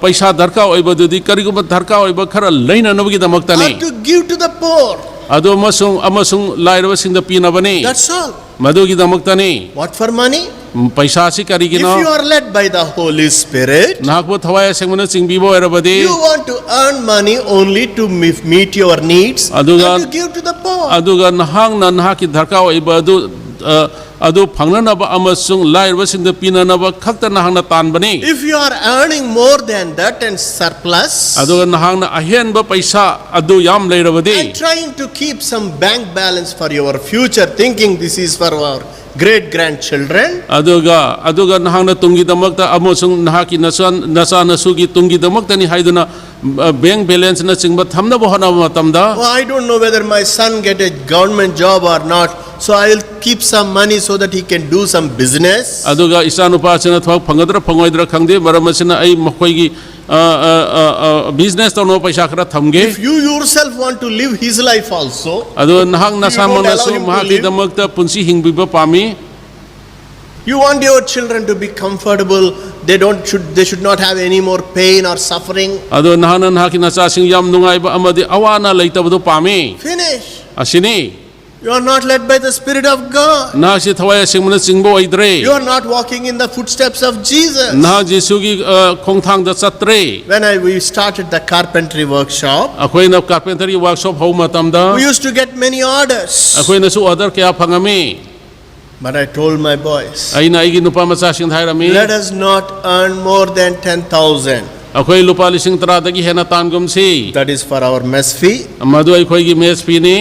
ꯄꯩꯁꯥ ꯗꯔꯀꯥꯔ ꯑꯣꯏꯕꯗꯨꯗꯤ ꯀꯔꯤꯒꯨꯝꯕ ꯗꯔꯀꯥꯔ ꯑꯣꯏꯕ ꯈꯔ ꯂꯩꯅꯅꯕꯒꯤꯗꯃꯛꯇꯅꯤ. Or to give to the poor. ꯑꯗꯨ ꯑꯃꯁꯨꯡ ꯂꯥꯏꯔꯕꯁꯤꯡꯗ ꯄꯤꯅꯕꯅꯤ. That's all. ꯃꯗꯨꯒꯤꯗꯃꯛꯇꯅꯤ. What for money? पैसा से करी If you are led by the Holy Spirit, नागपो थवाय सेंगमन चिंगबीबो एरबदी you want to earn money only to meet your needs and Aduga- to give to the poor. अदुगा नहांग ना नहा की धरका ओइबा अदु adu phangnanaba amasung lairabasingda pinanaba khakta nahangna tanbani If you are earning more than that and surplus, adu nahangna ahenba paisa adu yam leirabadi and trying to keep some bank balance for your future, thinking this is for our great grandchildren, aduga nahangna tungi damakta amosung nahaki nasa nasugi tungi damakta ni haiduna bank balance na chingba thamna bohana matamda oh, I don't know whether my son get a government job or not, so I will keep some money so that he can do some business. aduga isanupa china thok phangadra phangoidra khangde maramasina ai makhoigi business tawno paisa khara thamge If you yourself want to live his life also, adu nahang nasamana allow su him to mahaki live? damakta punsi hingbiba pami you want your children to be comfortable, they should not have any more pain or suffering. adu nahana nahaki nasasing yam nungaiba amadi awana leitabadu pami Finish. asini You are not led by the Spirit of God. nahasi thawai singmana chingbo oidre You are not walking in the footsteps of Jesus. nah jesugi khongthang da chatre When we started the carpentry workshop, akoina carpentry workshop hau matamda we used to get many orders. akoina su order kya phangami But I told my boys, aina aigi nupa macha sing thairami let us not earn more than 10,000. akoi lupa lising tara dagi hena tangum si That is for our mess fee. madu aikoi gi mes pini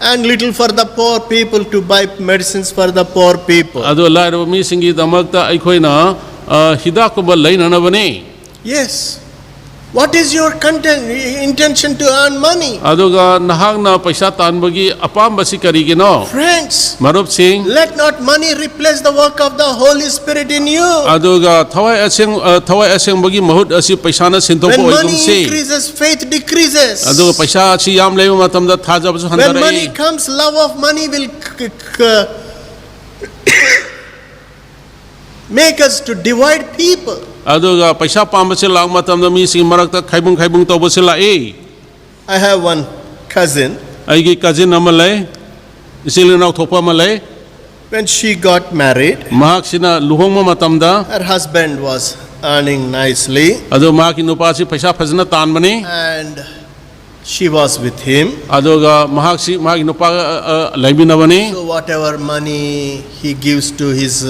And little for the poor people to buy medicines for the poor people. adu lairo mi singi damakta aikoina hidak ko lainana bani Yes. What is your intention to earn money? aduga nahagna paisa tanbagi apamba si karigino Friends, marup sing let not money replace the work of the Holy Spirit in you. aduga thawai aseng bagi mahut asi paisa na sinto When ko oigum money si increases, faith decreases. aduga paisa si yam leiba matamda thaja basu When money handarai comes, love of money will make us to divide people. aduga paisa pambase lag matamda mi sing marakta khaibung tobase lai I have one cousin. aigi cousin amalai isilina thopa malai When she got married, mahak sina luhongma matamda her husband was earning nicely adu mahaki nupa si paisa phajna tanbani and she was with him. aduga mahaki nupa laibinabani So whatever money he gives to his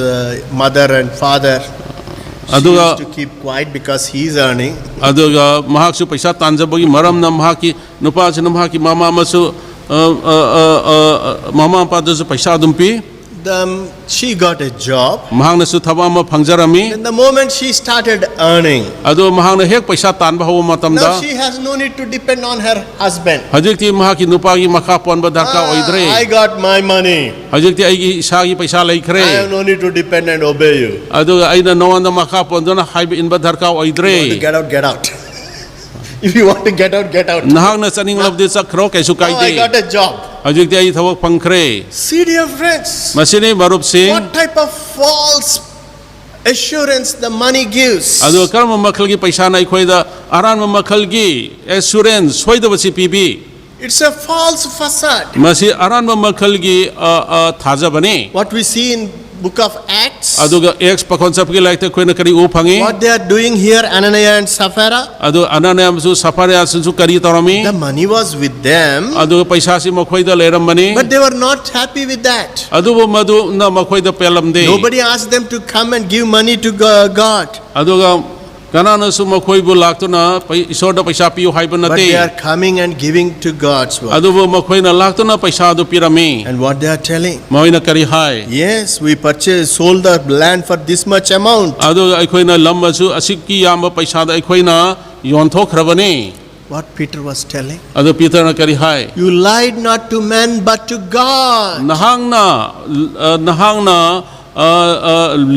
mother and father, she Aduga- used to keep quiet because he is earning. aduga mahaksu paisa tanjabagi maramna mahaki nupa sina mahaki mama masu mama pa dasu paisa dumpi She got a job. mahangna su thaba ma phangjarami And the moment she started earning, adu mahangna hek paisa tanba hawa now matamda she has no need to depend on her husband. hajikti mahaki nupa gi makha ponba darka I oidre got my money. hajikti aigi isagi paisa I have laikre no need to depend and obey you. aduga aina nawanda makha pondona haibe inba darka You want to oidre get out, get out. If you want to get out, get out. nahangna chaning labde sakro kaisu Now I got kaide a job. hajikti ai thawak phangkhre See, dear friends, masini marup sing what type of false assurance the money gives. adu karma makhalgi paisa na ikhoida aran makhalgi assurance soidabasi pibi It's a false facade. masi aran makhalgi thaja bani What we see in book of Acts, aduga ex pakhonsap gi laite koina kari u phangi what they are doing here, Ananias and Sapphira, adu ananayam su safaria su kari tarami the money was with them, aduga paisa si makhoida leram bani but they were not happy with that. adubu madu na makhoida pelamde Nobody asked them to come and give money to God, aduga kanana su makhoibu laktuna isorda paisa piu haiba but they are nate coming and giving to God's work. adubu makhoina laktuna paisa adu pirami And what they are telling? moina kari hai Yes, we sold the land for this much amount. aduga aikoina lamba su asikki yamba paisa da aikoina yonthokrabani What Peter was telling? adu peter na kari hai You lied not to men but to God. nahangna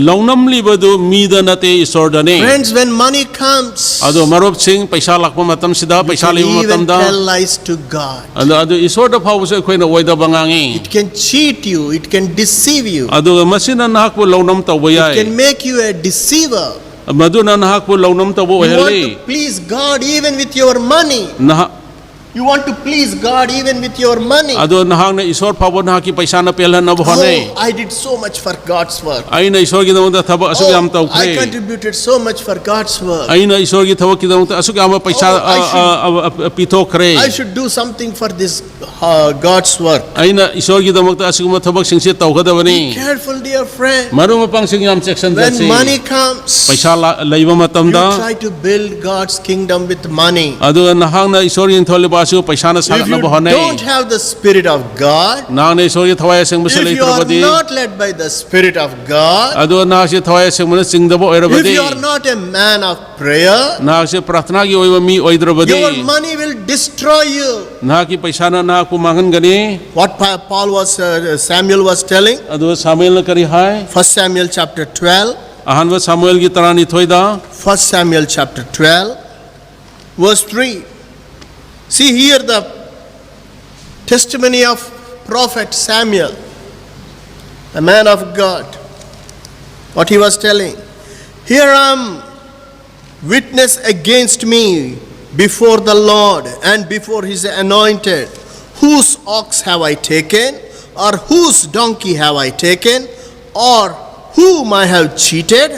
launam libadu mida nate isorda ne Friends, when money comes, adu marup sing paisa lakpa matam sida paisa can liba even matam da tell lies to God. adu isorda phawse koina oida bangangi It can cheat you, it can deceive you, adu masina nahakpu launam tawba it yai can make you a deceiver. maduna nahakpu launam tawba You want oheli to please God even with your money. You want to please God even with your money. ado nahang na isor pabo nahaki paisa na pelhan na bohane Oh, I did so much for God's work. aina isor gi damta thabak asuk yam tau Oh, I kre contributed so much for God's work. aina isor gi thabak ki damta asuk yam paisa pito kre I should do something for this God's work. aina isor gi damta asuk ma thabak singse tau kada Be bani careful, dear friend. maru ma pang sing yam section When jasi money comes, paisa leiba you matamda try to build God's kingdom with money. ado nahang na isor yin thole ba asu paisa na If na you bohane don't have the Spirit of God, nang na isor gi thawai sing base if lei you are trabadi not led by the Spirit of God, ado na si thawai sing mana sing dabo if erabadi you are not a man of prayer, na si prathna gi oiba mi your oidrabadi money will destroy you. na ki paisa na ku mangan gani What Samuel was telling, ado Samuel na kari hai 1 Samuel chapter 12, ahanba Samuel gi tarani thoida 1 Samuel chapter 12, verse 3. See here the testimony of prophet Samuel, a man of God. What he was telling. Here I am, witness against me before the Lord and before his anointed. Whose ox have I taken? Or whose donkey have I taken? Or whom I have cheated?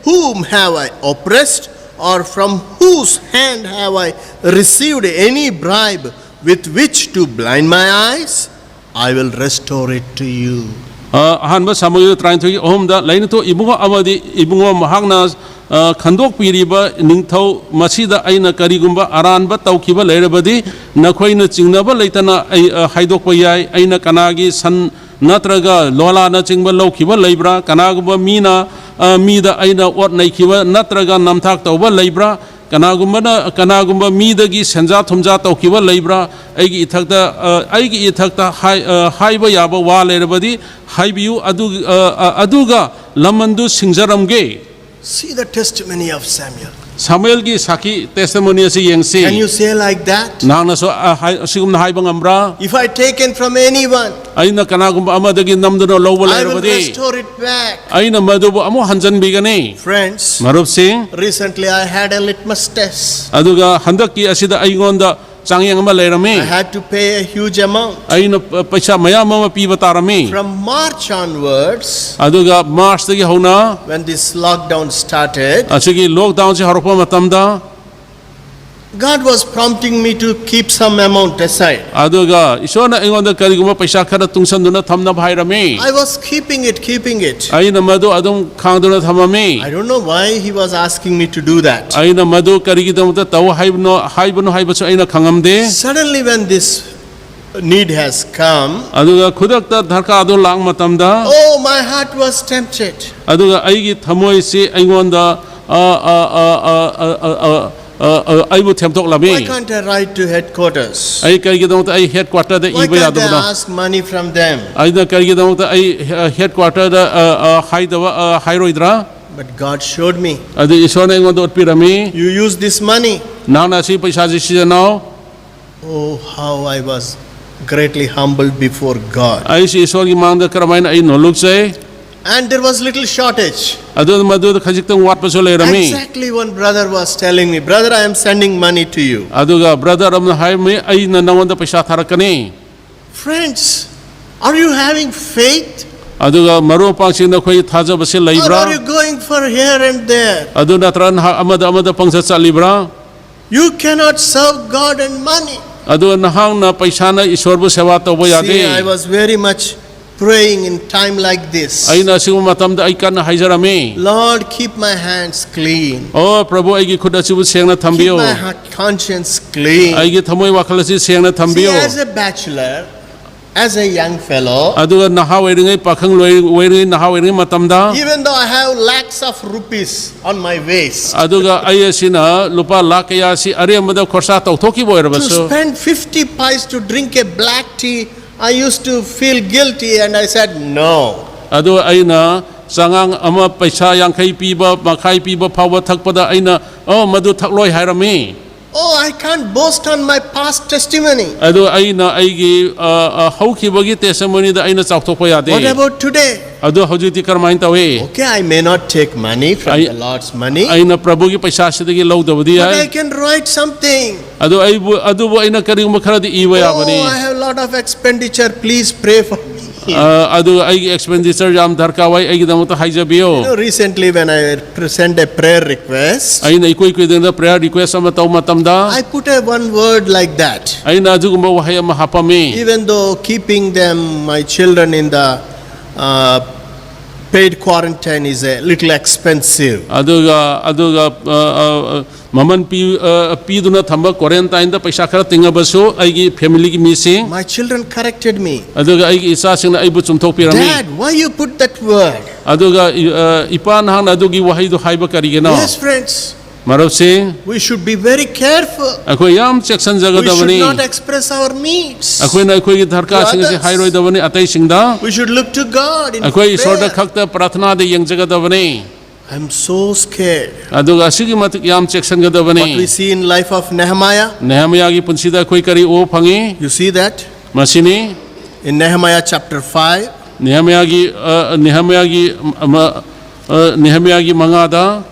Whom have I oppressed? Or from whose hand have I received any bribe with which to blind my eyes? I will restore it to you. ahanba Samuel trying to ohum da lain to ibungo amadi ibungo mahangna khandok piriba ningthau masida aina karigumba aranba taukiba leirabadi nakhoina chingnaba leitana haidokpa yai aina kanagi san natraga lola na chingba laukiba leibra kanagumba mina mida aina ot naikiba natraga namthak tauba leibra kanagumba midagi senja thumja taukiba leibra aigi ithakta haiba yaba wa leirabadi haibiu aduga lamandu singjaramge. See the testimony of Samuel. Samuel gi saki testimony si yengsi Can you say like that? nangna so sigum na haibang amra If I taken from anyone, aina kanagumba amadagi namduno lawba I will leirabadi restore it back. aina madubo amo hanjan bigani Friends, marup sing recently I had a litmus test. aduga handaki asida aingonda changyang ama I leirami had to pay a huge amount. aina paisa mayam ama piba tarami From March onwards, aduga March dagi hona when this lockdown started, asigi lockdown si harokpa matamda God was prompting me to keep some amount aside. aduga isona aingonda kariguma paisa khara tungsanduna thamna bhairami I was keeping it. aina madu adum khangduna thamami I don't know why he was asking me to do that. aina madu karigidamta taw haibno haibasu aina khangamde Suddenly when this need has come, aduga khudakta dharka adu lang matamda oh, my heart was tempted. aduga aigi thamoi si aingonda aibu themtok Why lami can't I write to headquarters? ai karigidamta ai headquarter da Why iba can't I yaduna ask money from them? aina karigidamta ai headquarter da haidawa hairoidra But God showed me, adu isona aingonda otpirami you use this money. nana si paisa ji sijanao Oh, how I was greatly humbled before God. ai si isor gi mangda karamaina ai noluk chai And there was little shortage. adu madu khajiktang wat paso leirami Exactly one brother was telling me, brother, I am sending money to you. aduga brother amna hai me ai na nawanda paisa tharakani Friends, are you having faith? aduga maru pangsing na khoi thaja base Or are leibra you going for here and there? adu natran amada pangsa chalibra You cannot serve God and money. adu nahang na paisa na isor bu sewa tobo See, I yade was very much praying in time like this. ai na sigu matam da ai kan haijarami Lord, keep my hands clean. o prabhu ai gi khuda chibu sengna Keep thambio my heart conscience clean. ai gi thamoi wakhala si sengna See, thambio as a bachelor, as a young fellow, aduga naha weringai pakhang weringai naha weringai matam da even though I have lakhs of rupees on my waist, aduga ai asina lupa lakh ya si are amada khorsa tawthoki boir to baso spend 50 pies to drink a black tea, I used to feel guilty and I said no. adu aina sangang ama paisa yangkai piba makai piba phawa thakpada aina oh madu thakloi hairami Oh, I can't boast on my past testimony. ꯑꯗꯨ ꯑꯩꯅ ꯑꯩꯒꯤ ꯍꯧꯈꯤꯕꯒꯤ ꯇꯦꯁꯇꯤꯃꯣꯅꯤꯗ ꯑꯩꯅ ꯆꯥꯎꯊꯣꯛꯄ ꯌꯥꯗꯦ What about today? ꯑꯗꯨ ꯍꯧꯖꯤꯛꯇꯤ ꯀꯔꯝꯍꯥꯏꯅ ꯇꯧꯏ Okay, I may not take money from I- the Lord's money, ꯑꯩꯅ ꯄ꯭ꯔꯚꯨꯒꯤ ꯄꯩꯁꯥꯁꯤꯗꯒꯤ ꯂꯧꯗꯕꯗꯤ but I ꯌꯥꯏ can write something. ꯑꯗꯨ ꯑꯗꯨꯕꯨ ꯑꯩꯅ ꯀꯔꯤꯒꯨꯝꯕ ꯈꯔꯗꯤ ꯏꯕ ꯌꯥꯕꯅꯤ Oh, I have a lot of expenditure. Please pray for me. ꯑꯗꯨ ꯑꯩꯒꯤ ꯑꯦꯛꯁꯄꯦꯟꯗꯤꯆꯔ ꯌꯥꯝ ꯗꯔꯀꯥꯔ ꯑꯣꯏ ꯑꯩꯒꯤꯗꯃꯛꯇ ꯍꯥꯏꯖꯕꯤꯌꯨ Recently, when I sent a prayer request, ꯑꯩꯅ ꯏꯀꯨꯏ ꯀꯨꯏꯗꯅ ꯄ꯭ꯔꯦꯌꯔ ꯔꯤꯀ꯭ꯋꯦꯁ ꯑꯃ ꯇꯧ ꯃꯇꯝꯗ I put a one word like that. ꯑꯩꯅ ꯑꯗꯨꯒꯨꯝꯕ ꯋꯥꯍꯩ ꯑꯃ ꯍꯥꯞꯄꯝꯃꯤ Even though keeping them, my children, in the paid quarantine is a little expensive. ꯑꯗꯨꯒ ꯃꯃꯜ ꯄꯤꯗꯨꯅ ꯊꯝꯕ ꯀ꯭ꯋꯥꯔꯦꯟꯇꯥꯏꯟꯗ ꯄꯩꯁꯥ ꯈꯔ ꯇꯤꯡꯉꯕꯁꯨ ꯑꯩꯒꯤ ꯐꯦꯃꯤꯂꯤꯒꯤ ꯃꯤꯁꯤꯡ My children corrected me. ꯑꯗꯨꯒ ꯑꯩꯒꯤ ꯏꯆꯥꯁꯤꯡꯅ ꯑꯩꯕꯨ ꯆꯨꯝꯊꯣꯛꯄꯤꯔꯝꯃꯤ Dad, why you put that word? ꯑꯗꯨꯒ ꯏꯄꯥ ꯅꯍꯥꯛꯅ ꯑꯗꯨꯒꯤ ꯋꯥꯍꯩꯗꯨ ꯍꯥꯏꯕ ꯀꯔꯤꯒꯤꯅꯣ Yes, friends, ꯃꯔꯨꯞꯁꯤꯡ we should be very careful. ꯑꯩꯈꯣꯏ ꯌꯥꯝ We should ꯆꯦꯛꯁꯤꯟꯖꯒꯗꯕꯅꯤ not express our needs. ꯑꯩꯈꯣꯏꯅ ꯑꯩꯈꯣꯏꯒꯤ ꯗꯔꯀꯥꯔꯁꯤꯡ ꯑꯁꯤ ꯍꯥꯏꯔꯣꯏꯗꯕꯅꯤ ꯑꯇꯩꯁꯤꯡꯗ We should look to God in ꯑꯩꯈꯣꯏ ꯏꯁꯣꯔꯗ prayer. ꯈꯛꯇ ꯄ꯭ꯔꯥꯊꯅꯥꯗ ꯌꯦꯡꯖꯒꯗꯕꯅꯤ I'm so scared. ꯑꯗꯨꯒ ꯑꯁꯤꯒꯤ ꯃꯇꯤꯛ ꯌꯥꯝ What we ꯆꯦꯛꯁꯤꯟꯒꯗꯕꯅꯤ see in life of Nehemiah, ꯅꯦꯍꯦꯃꯤꯌꯥꯒꯤ ꯄꯨꯟꯁꯤꯗ ꯑꯩꯈꯣꯏ ꯀꯔꯤ ꯎꯕ ꯐꯪꯉꯤ you see that ꯃꯁꯤꯅꯤ in Nehemiah chapter 5. ꯅꯦꯍꯦꯃꯤꯌꯥꯒꯤ ꯃꯉꯥꯗ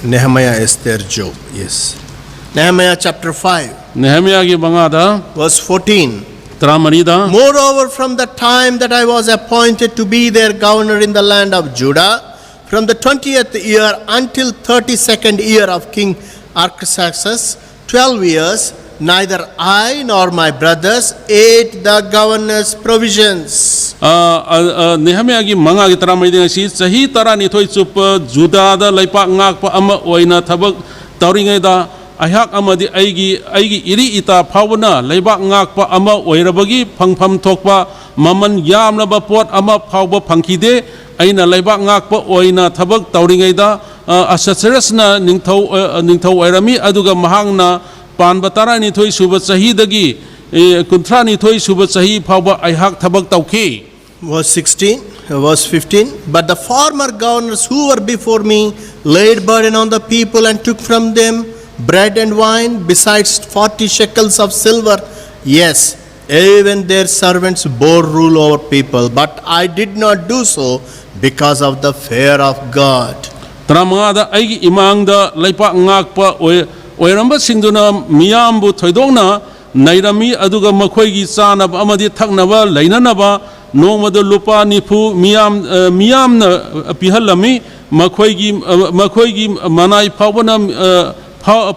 Nehemiah, Esther, Job. Yes. Nehemiah chapter 5, ꯅꯦꯍꯦꯃꯤꯌꯥꯒꯤ ꯃꯉꯥꯗ verse 14. ꯇꯔꯥꯃꯔꯤꯗ Moreover, from the time that I was appointed to be their governor in the land of Judah, from the 20th year until 32nd year of King Artaxerxes, 12 years, neither I nor my brothers ate the governor's provisions. ꯅꯦꯍꯦꯃꯤꯌꯥꯒꯤ ꯃꯉꯥꯒꯤ ꯇꯔꯥꯃꯔꯤꯗ ꯉꯁꯤ ꯆꯍꯤ 12 ꯆꯨꯞꯄ ꯖꯨꯗꯥꯗ ꯂꯩꯄꯥꯛ ꯉꯥꯛꯄ ꯑꯃ ꯑꯣꯏꯅ ꯊꯕꯛ ꯇꯧꯔꯤꯉꯩꯗ ꯑꯩꯍꯥꯛ ꯑꯃꯗꯤ ꯑꯩꯒꯤ ꯏꯔꯤ ꯏꯇꯥ ꯐꯥꯎꯕꯅ ꯂꯩꯕꯥꯛ ꯉꯥꯛꯄ ꯑꯃ ꯑꯣꯏꯔꯕꯒꯤ ꯐꯪꯐꯝ ꯊꯣꯛꯄ ꯃꯃꯜ ꯌꯥꯝꯂꯕ ꯄꯣꯠ ꯑꯃ ꯐꯥꯎꯕ ꯐꯪꯈꯤꯗꯦ ꯑꯩꯅ ꯂꯩꯕꯥꯛ ꯉꯥꯛꯄ ꯑꯣꯏꯅ ꯊꯕꯛ ꯇꯧꯔꯤꯉꯩꯗ ꯑꯁꯁꯔꯁꯅ ꯅꯤꯡꯊꯧ ꯑꯣꯏꯔꯝꯃꯤ ꯑꯗꯨꯒ ꯃꯍꯥꯛꯅ ꯄꯥꯟꯕ 12 ꯁꯨꯕ ꯆꯍꯤꯗꯒꯤ 32 ꯁꯨꯕ ꯆꯍꯤ ꯐꯥꯎꯕ ꯑꯩꯍꯥꯛ ꯊꯕꯛ ꯇꯧꯈꯤ. Verse 16, verse 15. But the former governors who were before me laid burden on the people and took from them bread and wine, besides 40 shekels of silver. Yes, even their servants bore rule over people. But I did not do so because of the fear of God. Tramada aigi imangda leipa ngakpa oirambasingduna miyambu thoidongna nairami aduga makhoi chanaba amadi thaknaba leinanaba nongmada lupa nifu miyamna pihalami makhoi manai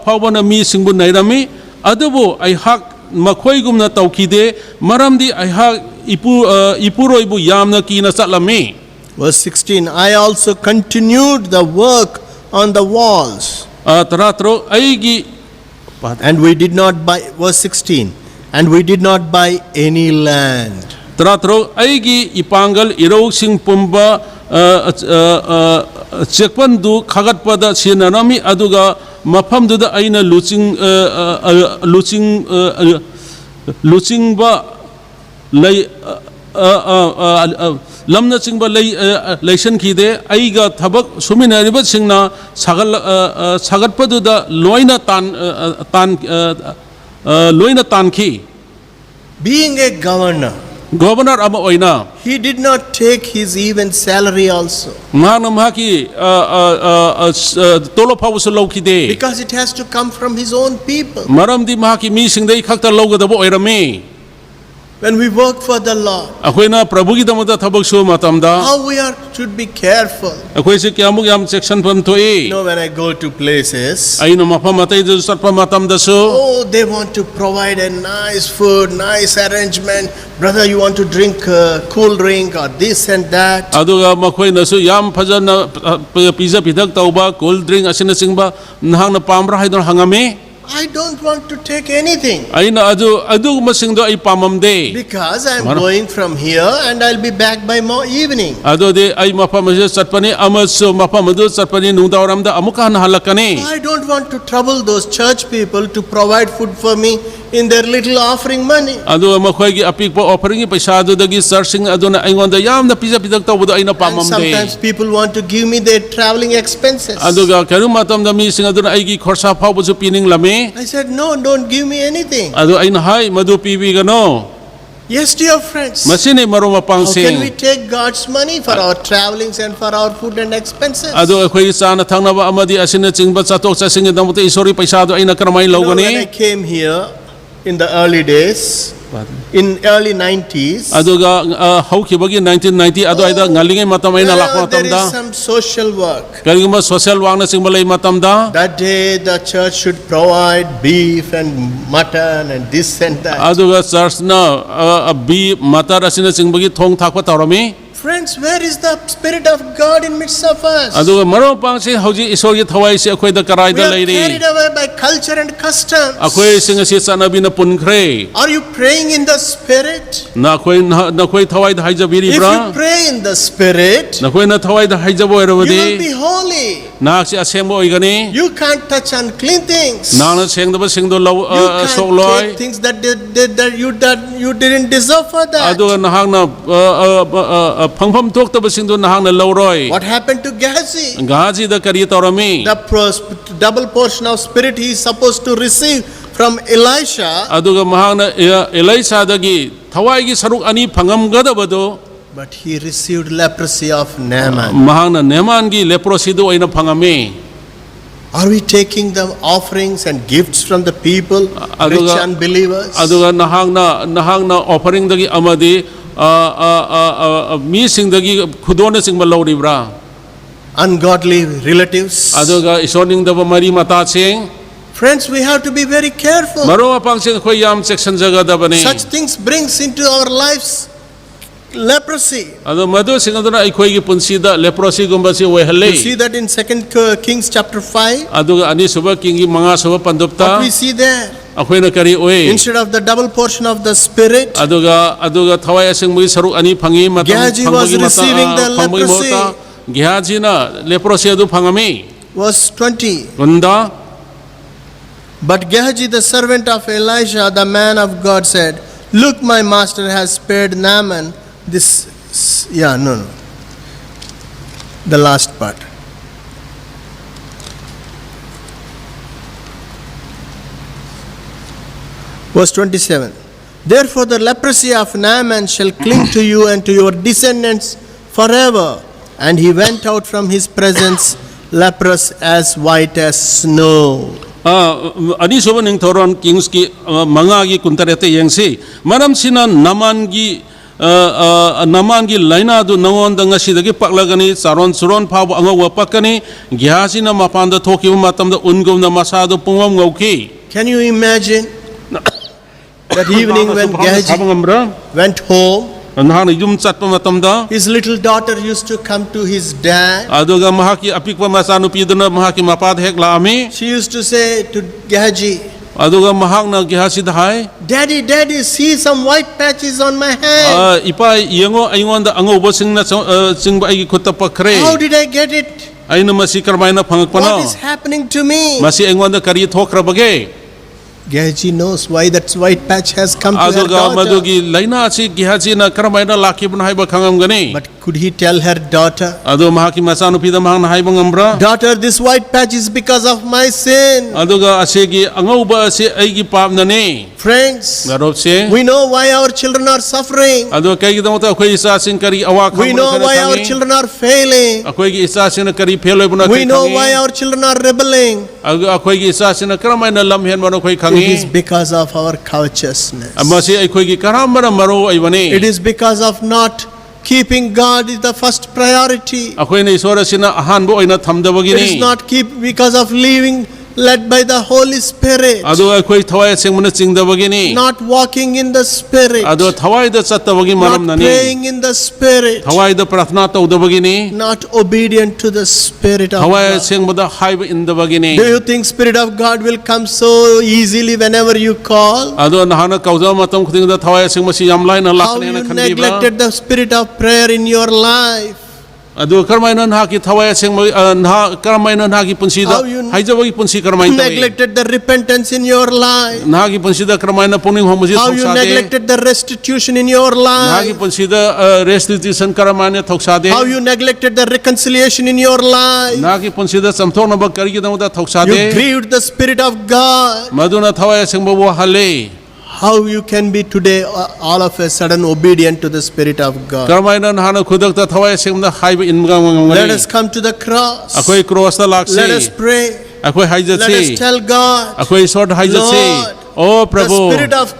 phawbana mi singbu nairami adubu aihak makhoi gumna tawkide maramdi aihak ipuroibu yamna kina chatlami. Verse 16, I also continued the work on the walls. And we did not buy, verse 16, and we did not buy any land. Tratro aigi ipangal irau sing pumba chekpandu khagatpada sinanami aduga mafamduda aina luching ba lay lamna chingba leison khide aiga thabak suminariba singna sagatpaduda loina tanki. Being a governor, Governor ama oina he did not take his even salary also, mahaki tolo pawusu lawkide because it has to come from his own people. maramdi mahaki mi singdai khakta lawgadabo oirami. When we work for the Lord, Akoina prabhugi damada thabak su matamda how we should be careful. akoi se kyamuk yam section pam thoi When I go to places, aino mafam atai ju sarpa matamda su oh, they want to provide a nice food, nice arrangement. Brother, you want to drink cool drink or this and that. aduga makoina su yam phajana pizza pidak tauba cold drink asina singba nahang na pamra haidon hangami. I don't want to take anything, Aina adu masingdo ay pamamde because I am going from here and I'll be back by evening. ado de ay mapamase satpani amaso mapamadu satpani nungdawramda amuka halakani. I don't want to trouble those church people to provide food for me in their little offering money. ꯑꯗꯨꯒ ꯃꯈꯣꯏꯒꯤ ꯑꯄꯤꯛꯄ ꯑꯣꯐꯔꯤꯡꯒꯤ ꯄꯩꯁꯥꯗꯨꯗꯒꯤ ꯆꯔꯆꯁꯤꯡ ꯑꯗꯨꯅ ꯑꯩꯉꯣꯟꯗ ꯌꯥꯝꯅ ꯄꯤꯖ ꯇꯧꯕꯗꯣ ꯑꯩꯅ And sometimes ꯄꯥꯝꯃꯝꯗꯦ people want to give me their traveling expenses. ꯑꯗꯨꯒ ꯀꯔꯤꯒꯨꯝꯕ ꯃꯇꯝꯗ ꯃꯤꯁꯤꯡ ꯑꯗꯨꯅ ꯑꯩꯒꯤ ꯈꯣꯔꯁꯥ ꯐꯥꯎꯕꯁꯨ ꯄꯤꯅꯤꯡꯂꯝꯃꯤ I said, no, don't give me anything. ꯑꯗꯨ ꯑꯩꯅ ꯍꯥꯏ ꯃꯗꯨ ꯄꯤꯕꯤꯒꯅꯣ Yes, dear friends. ꯃꯁꯤꯅꯤ ꯃꯔꯨꯞ How can we ꯃꯄꯥꯡꯁꯤꯡ take God's money for our travelings and for our food and expenses? ꯑꯗꯨ ꯑꯩꯈꯣꯏꯒꯤ ꯆꯥꯅ ꯊꯛꯅꯕ ꯑꯃꯗꯤ ꯑꯁꯤꯅꯆꯤꯡꯕ ꯆꯠꯊꯣꯛ ꯆꯠꯁꯤꯟꯒꯤꯗꯃꯛꯇ ꯏꯁꯣꯔꯒꯤ ꯄꯩꯁꯥꯗꯣ ꯑꯩꯅ ꯀꯔꯝꯍꯥꯏꯅ You know, when I ꯂꯧꯒꯅꯤ came here in the early days, in early 90s, ꯑꯗꯨꯒ ꯍꯧꯈꯤꯕꯒꯤ 1990 ꯑꯗꯨꯋꯥꯏꯗ ꯉꯜꯂꯤꯉꯩ ꯃꯇꯝ ꯑꯩꯅ ꯂꯥꯛꯄ there ꯃꯇꯝꯗ is some social work. ꯀꯔꯤꯒꯨꯝꯕ ꯁꯣꯁꯤꯌꯦꯜ ꯋꯥꯛꯅꯆꯤꯡꯕ ꯂꯩ ꯃꯇꯝꯗ That day the church should provide beef and mutton and this and that. ꯑꯗꯨꯒ ꯆꯔꯆꯅ ꯕꯤ ꯃꯇꯔ ꯑꯁꯤꯅꯆꯤꯡꯕꯒꯤ ꯊꯣꯡ ꯊꯥꯛꯄ ꯇꯧꯔꯝꯃꯤ Friends, where is the Spirit of God in midst of us? ꯑꯗꯨꯒ ꯃꯔꯨꯞ ꯃꯄꯥꯡꯁꯤꯡ ꯍꯧꯖꯤꯛ ꯏꯁꯣꯔꯒꯤ ꯊꯋꯥꯏꯁꯤ ꯑꯩꯈꯣꯏꯗ We ꯀꯔꯥꯏꯗ are ꯂꯩꯔꯤ carried away by culture and customs. ꯑꯩꯈꯣꯏꯁꯤꯡ ꯑꯁꯤ ꯆꯠꯅꯕꯤꯅ ꯄꯨꯟꯈ꯭ꯔꯦ Are you praying in the Spirit? ꯅꯈꯣꯏ ꯊꯋꯥꯏꯗ If ꯍꯥꯏꯖꯕꯤꯔꯤꯕ꯭ꯔꯥ you pray in the Spirit, ꯅꯈꯣꯏꯅ ꯊꯋꯥꯏꯗ ꯍꯥꯏꯖꯕ you will ꯑꯣꯏꯔꯕꯗꯤ be holy. ꯅꯍꯥꯛꯁꯤ ꯑꯁꯦꯡꯕ ꯑꯣꯏꯒꯅꯤ You can't touch unclean things. ꯅꯍꯥꯛꯅ ꯁꯦꯡꯗꯕꯁꯤꯡꯗꯣ You can't ꯁꯣꯛꯂꯣꯏ take things that you didn't deserve for that. ꯑꯗꯨꯒ ꯅꯍꯥꯛꯅ ꯐꯪꯐꯝ ꯊꯣꯛꯇꯕꯁꯤꯡꯗꯨ ꯅꯍꯥꯛꯅ ꯂꯧꯔꯣꯏ What happened to Gehazi? ꯒꯥꯍꯥꯖꯤꯗ ꯀꯔꯤ ꯇꯧꯔꯝꯃꯤ The double portion of spirit he is supposed to receive from Elisha, ꯑꯗꯨꯒ ꯃꯍꯥꯛꯅ ꯑꯦꯂꯩꯁꯥꯗꯒꯤ ꯊꯋꯥꯏꯒꯤ ꯁꯔꯨꯛ ꯑꯅꯤ ꯐꯪꯉꯝꯒꯗꯕꯗꯣ but he received leprosy of Naaman. ꯃꯍꯥꯛꯅ ꯅꯦꯃꯥꯟꯒꯤ ꯂꯦꯄ꯭ꯔꯣꯁꯤꯗꯨ ꯑꯣꯏꯅ ꯐꯪꯉꯝꯃꯤ Are we taking the offerings and gifts from the people, rich Aduga- unbelievers? ꯑꯗꯨꯒ ꯅꯍꯥꯛꯅ ꯑꯣꯐꯔꯤꯡꯗꯒꯤ ꯑꯃꯗꯤ ꯃꯤꯁꯤꯡꯗꯒꯤ ꯈꯨꯗꯣꯟꯅꯆꯤꯡꯕ ꯂꯧꯔꯤꯕ꯭ꯔꯥ Ungodly relatives? ꯑꯗꯨꯒ ꯏꯁꯣꯔ ꯅꯤꯡꯗꯕ ꯃꯔꯤ ꯃꯇꯥꯁꯤꯡ Friends, we have to be very careful. ꯃꯔꯨꯞ ꯃꯄꯥꯡꯁꯤꯡ ꯑꯩꯈꯣꯏ ꯌꯥꯝ cheksanꯖꯒꯗꯕꯅꯤ Such things brings into our lives leprosy. ꯑꯗꯣ ꯃꯗꯨꯁꯤꯡ ꯑꯗꯨꯅ ꯑꯩꯈꯣꯏꯒꯤ ꯄꯨꯟꯁꯤꯗ ꯂꯦꯄ꯭ꯔꯣꯁꯤꯒꯨꯝꯕꯁꯤ You ꯑꯣꯏꯍꯜꯂꯤ see that in 2 Kings chapter 5. ꯑꯗꯨꯒ ꯑꯅꯤꯁꯨꯕ ꯀꯤꯡꯒꯤ ꯃꯉꯥꯁꯨꯕ ꯄꯟꯗꯨꯞꯇ What we see there? ꯑꯩꯈꯣꯏꯅ ꯀꯔꯤ ꯑꯣꯏ Instead of the double portion of the spirit, ꯑꯗꯨꯒ ꯊꯋꯥꯏ ꯑꯁꯦꯡꯕꯒꯤ ꯁꯔꯨꯛ ꯑꯅꯤ ꯐꯪꯉꯤ Gehazi was receiving the ꯐꯪꯕꯒꯤ ꯃꯍꯨꯠꯇ ꯒꯦꯍꯥꯖꯤꯅ ꯂꯦꯄ꯭ꯔꯣꯁꯤ ꯑꯗꯨ ꯐꯪꯉꯝꯃꯤ verse 20. ꯀꯨꯟꯗ But Gehazi, the servant of Elisha, the man of God, said, Look, my master has spared Naaman this. The last part. Verse 27. Therefore, the leprosy of Naaman shall cling to you and to your descendants forever. And he went out from his presence, leprous as white as snow. ꯑꯅꯤꯁꯨꯕ ꯅꯤꯡꯊꯧꯔꯣꯟ ꯀꯤꯡꯁꯀꯤ ꯃꯉꯥꯒꯤ ꯀꯨꯟꯇꯔꯦꯠꯇ ꯌꯦꯡꯁꯤ ꯃꯔꯝꯁꯤꯅ ꯅꯃꯥꯟꯒꯤ ꯂꯥꯏꯅꯥꯗꯨ ꯅꯉꯣꯟꯗ ꯉꯁꯤꯗꯒꯤ ꯄꯛꯂꯒꯅꯤ ꯆꯥꯔꯣꯟ ꯆꯨꯔꯣꯟ ꯐꯥꯎꯕ ꯑꯉꯧꯕ ꯄꯛꯀꯅꯤ ꯒꯦꯍꯥꯖꯤꯅ ꯃꯄꯥꯟꯗ ꯊꯣꯛꯈꯤꯕ ꯃꯇꯝꯗ ꯎꯟꯒꯨꯝꯅ ꯃꯁꯥꯗꯨ ꯄꯨꯡꯉꯝ ꯉꯧꯈꯤ Can you imagine that evening when Gehazi went home? ꯅꯍꯥꯛꯅ ꯌꯨꯝ ꯆꯠꯄ ꯃꯇꯝꯗ His little daughter used to come to his dad. ꯑꯗꯨꯒ ꯃꯍꯥꯛꯀꯤ ꯑꯄꯤꯛꯄ ꯃꯆꯥꯅꯨꯄꯤꯗꯨꯅ ꯃꯍꯥꯛꯀꯤ ꯃꯄꯥꯗ ꯍꯦꯛ ꯂꯥꯛꯑꯝꯃꯤ She used to say to Gehazi, ꯑꯗꯨꯒ ꯃꯍꯥꯛꯅ ꯒꯦꯍꯥꯖꯤꯗ ꯍꯥꯏ Daddy, Daddy, see some white patches on my hand. ꯏꯄꯥ ꯌꯦꯡꯉꯣ ꯑꯩꯉꯣꯟꯗ ꯑꯉꯧꯕꯁꯤꯡꯅ ꯆꯤꯡꯕ ꯑꯩꯒꯤ ꯈꯨꯠꯇ ꯄꯛꯈ꯭ꯔꯦ How did I get it? ꯑꯩꯅ ꯃꯁꯤ ꯀꯔꯝꯍꯥꯏꯅ ꯐꯪꯉꯛꯄꯅꯣ What is happening to me? ꯃꯁꯤ ꯑꯩꯉꯣꯟꯗ ꯀꯔꯤ ꯊꯣꯛꯈ꯭ꯔꯕꯒꯦ Gehazi knows why that white patch has come to her ꯑꯗꯨꯒ daughter. ꯃꯗꯨꯒꯤ ꯂꯥꯏꯅꯥ ꯑꯁꯤ ꯒꯦꯍꯥꯖꯤꯅ ꯀꯔꯝꯍꯥꯏꯅ ꯂꯥꯛꯈꯤꯕꯅꯣ ꯍꯥꯏꯕ ꯈꯪꯉꯝꯒꯅꯤ But could he tell her daughter, ꯑꯗꯨ ꯃꯍꯥꯛꯀꯤ ꯃꯆꯥꯅꯨꯄꯤꯗ ꯃꯍꯥꯛꯅ ꯍꯥꯏꯕ ꯉꯝꯕ꯭ꯔꯥ Daughter, this white patch is because of my sin. ꯑꯗꯨꯒ ꯑꯁꯤꯒꯤ ꯑꯉꯧꯕ ꯑꯁꯤ ꯑꯩꯒꯤ ꯄꯥꯞꯅꯅꯤ Friends, ꯃꯔꯨꯞꯁꯦ we know why our children are suffering. ꯑꯗꯨ ꯀꯩꯒꯤꯗꯃꯛꯇ ꯑꯩꯈꯣꯏ ꯏꯆꯥꯁꯤꯡ ꯀꯔꯤ ꯑꯋꯥ We know ꯈꯪꯕꯅꯣ why our ꯈꯪꯉꯤ children are failing. ꯑꯩꯈꯣꯏꯒꯤ ꯏꯆꯥꯁꯤꯡꯅ ꯀꯔꯤ ꯐꯦꯜ ꯑꯣꯏꯕꯅꯣ We ꯑꯩꯈꯣꯏ know why ꯈꯪꯉꯤ our children are rebelling. ꯑꯩꯈꯣꯏꯒꯤ ꯏꯆꯥꯁꯤꯡꯅ ꯀꯔꯝꯍꯥꯏꯅ ꯂꯝ ꯍꯦꯟꯕꯅꯣ ꯑꯩꯈꯣꯏ It ꯈꯪꯉꯤ is because of our covetousness. ꯃꯁꯤ ꯑꯩꯈꯣꯏꯒꯤ ꯀꯔꯝꯕꯅ ꯃꯔꯨ ꯑꯣꯏꯕꯅꯤ It is because of not keeping God is the first priority. ꯑꯩꯈꯣꯏꯅ ꯏꯁꯣꯔ ꯑꯁꯤꯅ ꯑꯍꯥꯟꯕ ꯑꯣꯏꯅ It ꯊꯝꯗꯕꯒꯤ니 is not because of living led by the Holy Spirit. ꯑꯗꯨꯒ ꯑꯩꯈꯣꯏ ꯊꯋꯥꯏ ꯑꯁꯦꯡꯕꯅ ꯆꯤꯡꯗꯕꯒꯤꯅꯤ Not walking in the Spirit. ꯑꯗꯨ ꯊꯋꯥꯏꯗ ꯆꯠꯇꯕꯒꯤ Not ꯃꯔꯝꯅꯅꯤ praying in the Spirit. ꯊꯋꯥꯏꯗ ꯄ꯭ꯔꯥꯊꯅꯥ ꯇꯧꯗꯕꯒꯤꯅꯤ Not obedient to the Spirit of ꯊꯋꯥꯏ God. ꯑꯁꯦꯡꯕꯗ ꯍꯥꯏꯕ 인ꯗꯕꯒꯤ니 Do you think Spirit of God will come so easily whenever you call? ꯑꯗꯣ ꯅꯍꯥꯛꯅ ꯀꯧꯖꯕ ꯃꯇꯝ ꯈꯨꯗꯤꯡꯗ ꯊꯋꯥꯏ ꯑꯁꯦꯡꯕꯁꯤ ꯌꯥꯝ ꯂꯥꯏꯅ How ꯂꯥꯛꯀꯅꯤ you ꯍꯥꯏꯅ ꯈꯟꯕꯤꯕ꯭ꯔꯥ neglected the Spirit of prayer in your life? adu karmaina nahaki thawai aseng nah karmaina nahaki punsida How you haijawagi punsi karmaina neglected the repentance in your life. nahaki punsida karmaina puning homuji How you thoksade neglected the restitution in your nahaki life. punsida restitution karmaina thoksade How you neglected the reconciliation in your life. nahaki punsida samthokna ba kari gi damuda You thoksade grieved the Spirit of God. maduna thawai aseng bo hale How you can be today all of a sudden obedient to the Spirit of God. karmaina hana khudakta thawai aseng da haiba inmang Let us come to the cross. akoi cross ta Let us lakse pray. akoi Let us haijatse tell God, akoi sort haijatse oh the prabhu Spirit of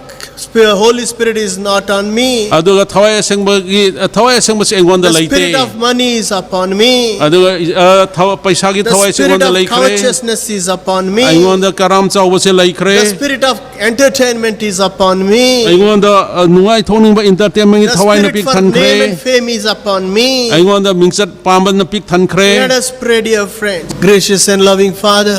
Holy Spirit is not on me. aduga thawai aseng se engonda The spirit laite of money is upon me. aduga paisa gi The thawai se spirit engonda of laikre covetousness is upon me. engonda karam chawba se The laikre spirit of entertainment is upon me. engonda nungai thongning ba entertainment gi The thawai na spirit pik for name thankre and fame is upon me. engonda mingsat pamban na pik Let thankre us pray, dear friends. Gracious and loving Father,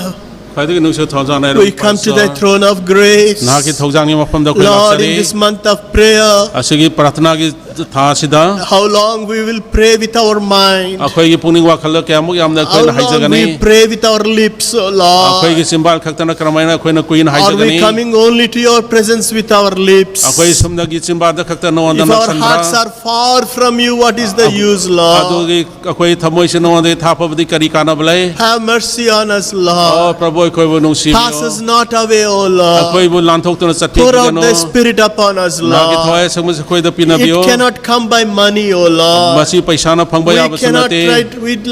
khadagi nungse thawjang na we come to the throne of grace. na ki thawjang gi mafam da khoi Lord, in laksari this month of prayer, asigi prathana gi tha sida how long we will pray with our mind. akhoi gi puning wa khal kya muk yamna How khoi na long we haijagani pray with our lips, O akhoi Lord. gi simbal khaktana kramaina khoi na kuin Are we haijagani coming only to your presence with our lips? akhoi sumda gi simbal da khakta no If anda na our hearts sandra are far from you, what is the use, Lord? adugi akhoi thamoi se no ande thapabdi kari kana blai Have mercy on us, oh Lord. prabhu khoi bo nungsi Pass us not away, O akhoi Lord. bo lanthok to na chatti Pour out gano the Spirit upon us, na ki Lord. thawai sangma se khoi da pina It bio cannot come by money, O Lord. masi paisa na phangba ya We cannot try.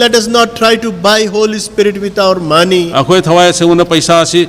Let us not try to buy Holy Spirit with our money. akhoi thawai sangma paisa si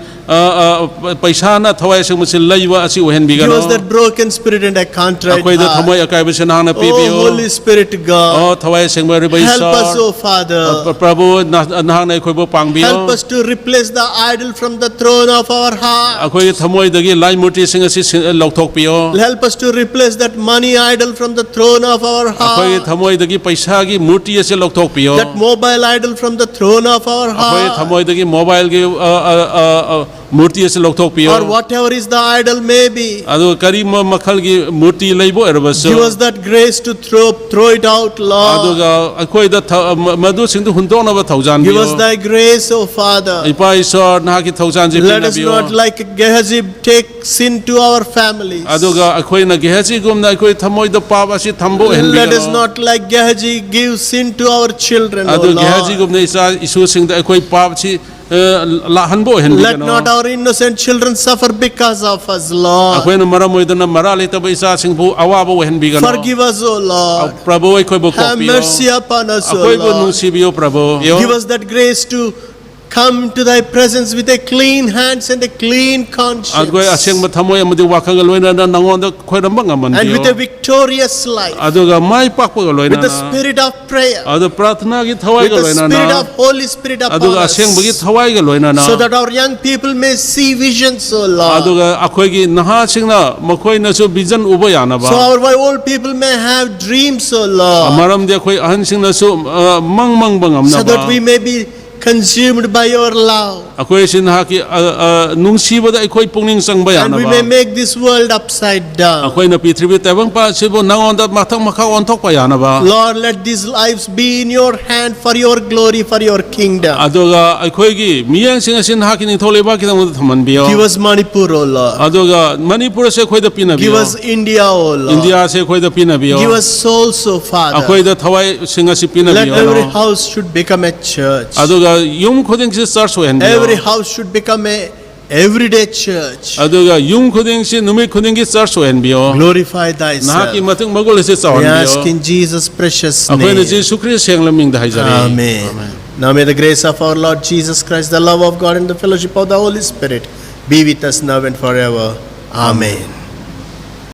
paisa na thawai sangma se laiwa asi ohen bi Give us gano that broken spirit and a contrite akhoi da heart. thamoi akai ba se na na pi Oh, bio Holy Spirit, God, oh thawai sangma ri bai help us, sa O Father. prabhu na na khoi bo pang bio Help us to replace the idol from the throne of our heart. akhoi thamoi dagi lai murti sing asi lokthok pio Help us to replace that money idol from the throne of our akhoi heart. thamoi dagi paisa gi murti ase lokthok pio That mobile idol from the throne of our akhoi heart. thamoi dagi mobile gi murti ase lokthok pio Or whatever is the idol may be. adu kari makhal gi murti leibo erbaso Give us that grace to throw it out, Lord. aduga akhoi da madu sing du hundong na ba thaujan Give bio us thy grace, O Father. ipa isor na ki thaujan je Let pina us bio not, like Gehazi, take sin to our families. aduga akhoi na gehachi gumna akhoi thamoi da pap asi thambo hen bi Let us not, like Gehazi, give sin to our children, O adu gehachi Lord. gumna isa isu sing da akhoi pap si la hanbo hen bi Let not our innocent children suffer because of us, Lord. akhoi na maram moidana mara le ta ba isa sing bu awa bo hen bi gano Forgive us, O Lord. prabhu akhoi bo Have kopio mercy upon us, O akhoi bo Lord. nungsi bio prabhu Give us that grace to come to thy presence with a clean hands and a clean conscience. akhoi aseng ba thamoi amadi wakhang loina na nangon da khoi ram bang aman And with a bio victorious life. aduga mai pak pa loina With the na spirit of prayer. adu prathna gi thawai With ga the loina spirit na of Holy Spirit upon aduga us. aseng bagi thawai ga loina na So that our young people may see visions, O Lord. aduga akhoi gi naha sing na makhoi na su vision ubo yana So ba our old people may have dreams, O Lord. amaram de akhoi ahan sing na su mang bang am na So that ba we may be consumed by your love. akhoi sin ha ki nungsi ba da akhoi pungning sang ba And yana we may ba make this world upside down. akhoi na prithvi tabang pa sibo nangon da mathang makha onthok pa yana ba Lord, let these lives be in your hand for your glory, for your kingdom. aduga akhoi gi miyang sing sin ha ki ning thole ba ki dang thaman bio Give us Manipur, O Lord. aduga manipur se khoi da pina Give bio us India, O Lord. india se khoi da pina bio Give us souls, O Father. akhoi da thawai singa si pina Let bio every no house should become a church. aduga yum khoding se church ho hen Every bio house should become a everyday church. aduga yum khoding se numit khoding ki church ho hen bio Glorify na ki thyself. matung magol se chawan We ask bio in Jesus' precious akhoi na name. jesu christ seng laming da haijari Amen. Now may the grace of our Lord Jesus Christ, the love of God, and the fellowship of the Holy Spirit be with us now and forever. Amen.